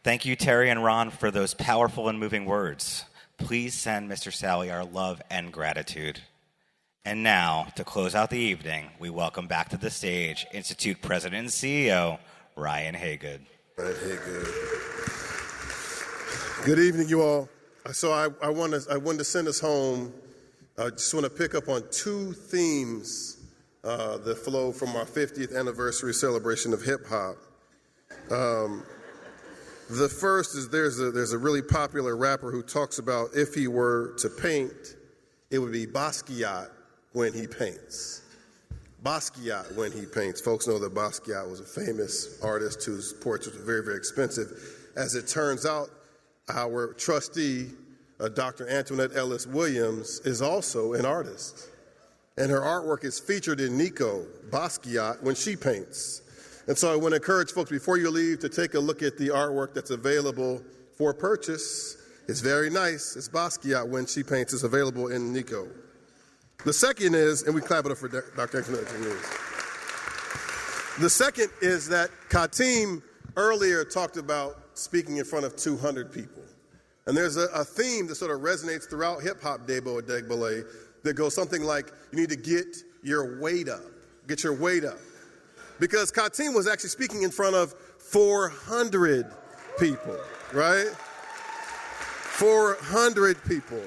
Thank you, Terry and Ron, for those powerful and moving words. Please send Mr. Sally our love and gratitude. And now, to close out the evening, we welcome back to the stage Institute President and CEO, Ryan Haygood. Ryan Haygood. Good evening, you all. So I wanted to send us home. I just want to pick up on two themes that flow from our 50th anniversary celebration of hip hop. The first is there's a really popular rapper who talks about if he were to paint, it would be Basquiat when he paints. Basquiat when he paints. Folks know that Basquiat was a famous artist whose portraits were very, very expensive. As it turns out, our trustee, Dr. Antoinette Ellis Williams, is also an artist. And her artwork is featured in Nico, Basquiat, when she paints. And so I want to encourage folks, before you leave, to take a look at the artwork that's available for purchase. It's very nice. It's Basquiat when she paints. It's available in Nico. The second is, and we clap it up for Dr. Antoinette. The second is that Katim earlier talked about speaking in front of 200 people. And there's a theme that sort of resonates throughout hip-hop Debo Adegbile that goes something like, you need to get your weight up. Get your weight up. Because Katim was actually speaking in front of 400 people, right? 400 people.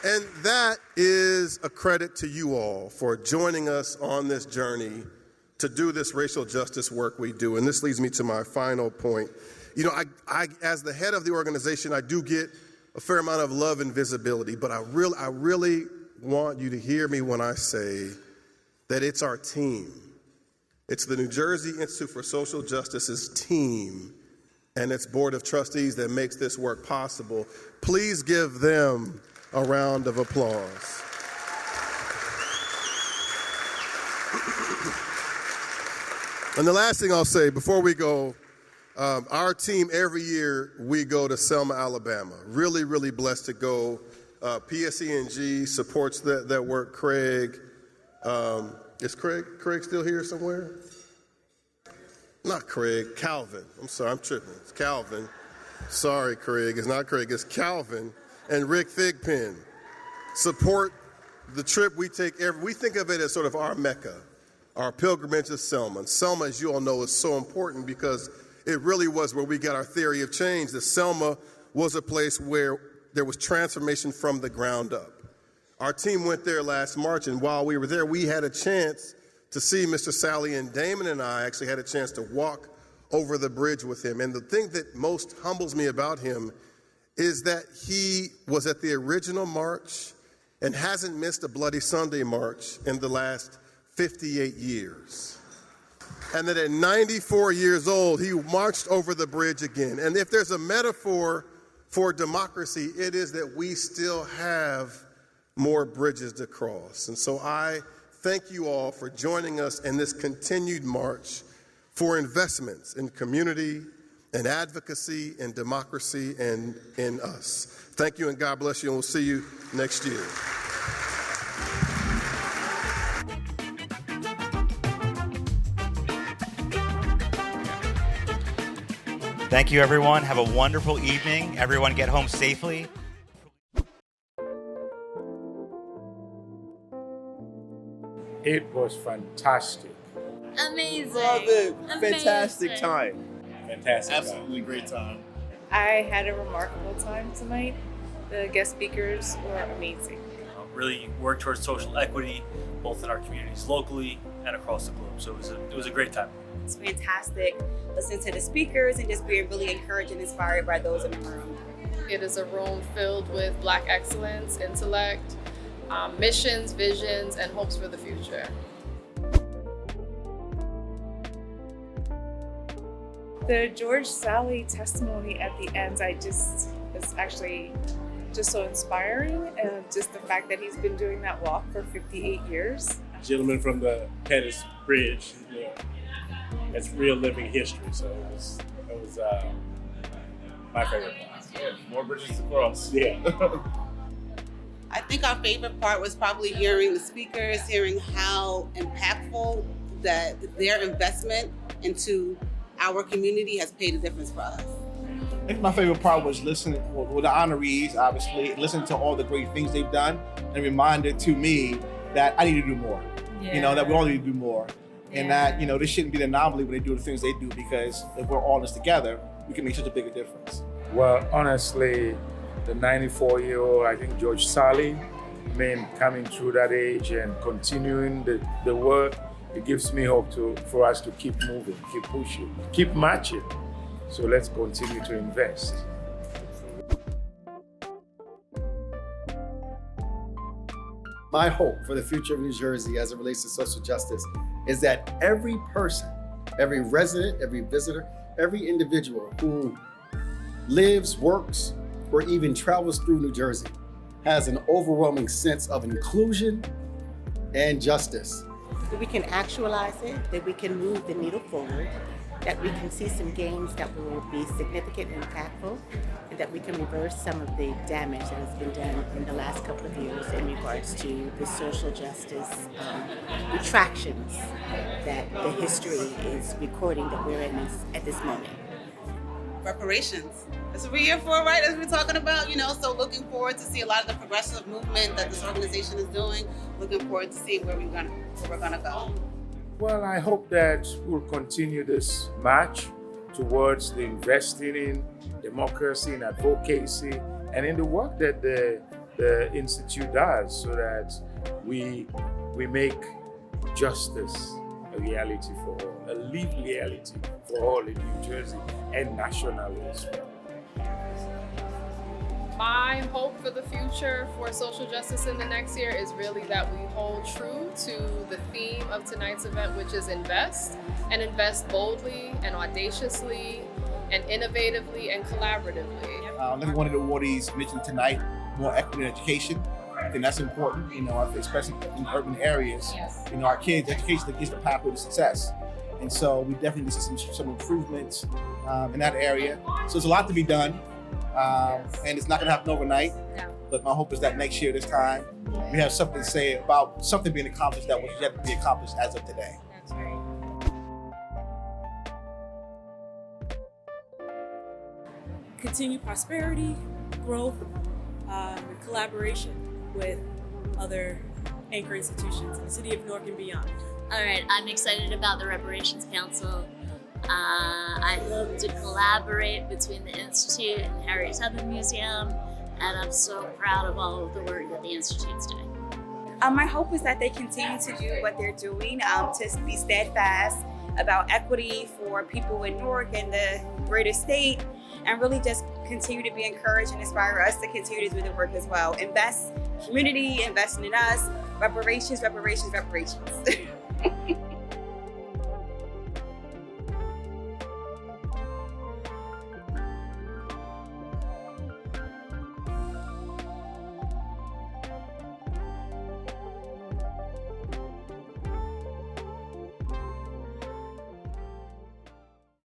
And that is a credit to you all for joining us on this journey to do this racial justice work we do. And this leads me to my final point. You know, I as the head of the organization, I do get a fair amount of love and visibility, but I really want you to hear me when I say that it's our team. It's the New Jersey Institute for Social Justice's team and its board of trustees that makes this work possible. Please give them a round of applause. And the last thing I'll say before we go, our team every year we go to Selma, Alabama. Really, really blessed to go. PSE&G supports that work. Craig, is Craig still here somewhere? Not Craig, Calvin. I'm sorry, I'm tripping. It's Calvin. Sorry, Craig. It's not Craig, it's Calvin and Rick Thigpen support the trip we take we think of it as sort of our Mecca, our pilgrimage to Selma. And Selma, as you all know, is so important because it really was where we got our theory of change, that Selma was a place where there was transformation from the ground up. Our team went there last March, and while we were there, we had a chance to see Mr. Sally, and Damon and I actually had a chance to walk over the bridge with him. And the thing that most humbles me about him is that he was at the original march and hasn't missed a Bloody Sunday march in the last 58 years. And that at 94 years old, he marched over the bridge again. And if there's a metaphor for democracy, it is that we still have more bridges to cross. And so I thank you all for joining us in this continued march for investments in community and advocacy and democracy and in us. Thank you and God bless you, and we'll see you next year. Thank you, everyone. Have a wonderful evening. Everyone get home safely. It was fantastic. Amazing. Love it. Amazing. Fantastic time. Fantastic. Absolutely great time. I had a remarkable time tonight. The guest speakers were amazing. Really work towards social equity, both in our communities locally and across the globe. So it was a great time. It's fantastic listening to the speakers and just being really encouraged and inspired by those in the room. It is a room filled with Black excellence, intellect, missions, visions, and hopes for the future. The George Sally testimony at the end, was actually just so inspiring, and just the fact that he's been doing that walk for 58 years. Gentleman from the Pettis Bridge, it's real living history. So it was my favorite part. Yeah, more bridges to cross. Yeah. I think our favorite part was probably hearing the speakers, hearing how impactful that their investment into our community has paid a difference for us. I think my favorite part was listening with the honorees, obviously, listening to all the great things they've done, and reminded to me that I need to do more. Yeah. That we all need to do more. And that, this shouldn't be the anomaly when they do the things they do, because if we're all in this together, we can make such a bigger difference. Well, honestly, the 94-year-old, I think George Sally, coming through that age and continuing the work, it gives me hope for us to keep moving, keep pushing, keep marching. So let's continue to invest. My hope for the future of New Jersey as it relates to social justice is that every person, every resident, every visitor, every individual who lives, works, or even travels through New Jersey has an overwhelming sense of inclusion and justice. that we can actualize it, that we can move the needle forward, that we can see some gains that will be significant and impactful, and that we can reverse some of the damage that has been done in the last couple of years in regards to the social justice retractions that the history is recording that we're in at this moment. Reparations. That's what we're here for, right? As we're talking about, so looking forward to see a lot of the progressive movement that this organization is doing. Looking forward to seeing where we're gonna go. Well, I hope that we'll continue this march towards the investing in democracy and advocacy and in the work that the Institute does so that we make justice a reality for all, a lived reality for all in New Jersey and nationally as well. My hope for the future for social justice in the next year is really that we hold true to the theme of tonight's event, which is invest, and invest boldly and audaciously and innovatively and collaboratively. Like one of the awardees mentioned tonight, more equity in education. I think that's important, especially in urban areas. Yes. Our kids' education is the pathway to success. And so we definitely need to see some improvements in that area. So there's a lot to be done. And it's not going to happen overnight. No. But my hope is that next year, this time, we have something to say about something being accomplished that was yet to be accomplished as of today. That's right. Continued prosperity, growth, collaboration with other anchor institutions in the city of Newark and beyond. All right, I'm excited about the Reparations Council. I hope to collaborate between the Institute and the Harriet Tubman Museum, and I'm so proud of all of the work that the Institute's doing. My hope is that they continue to do what they're doing, to be steadfast about equity for people in Newark and the greater state, and really just continue to be encouraged and inspire us to continue to do the work as well. Invest community, investing in us, reparations, reparations, reparations.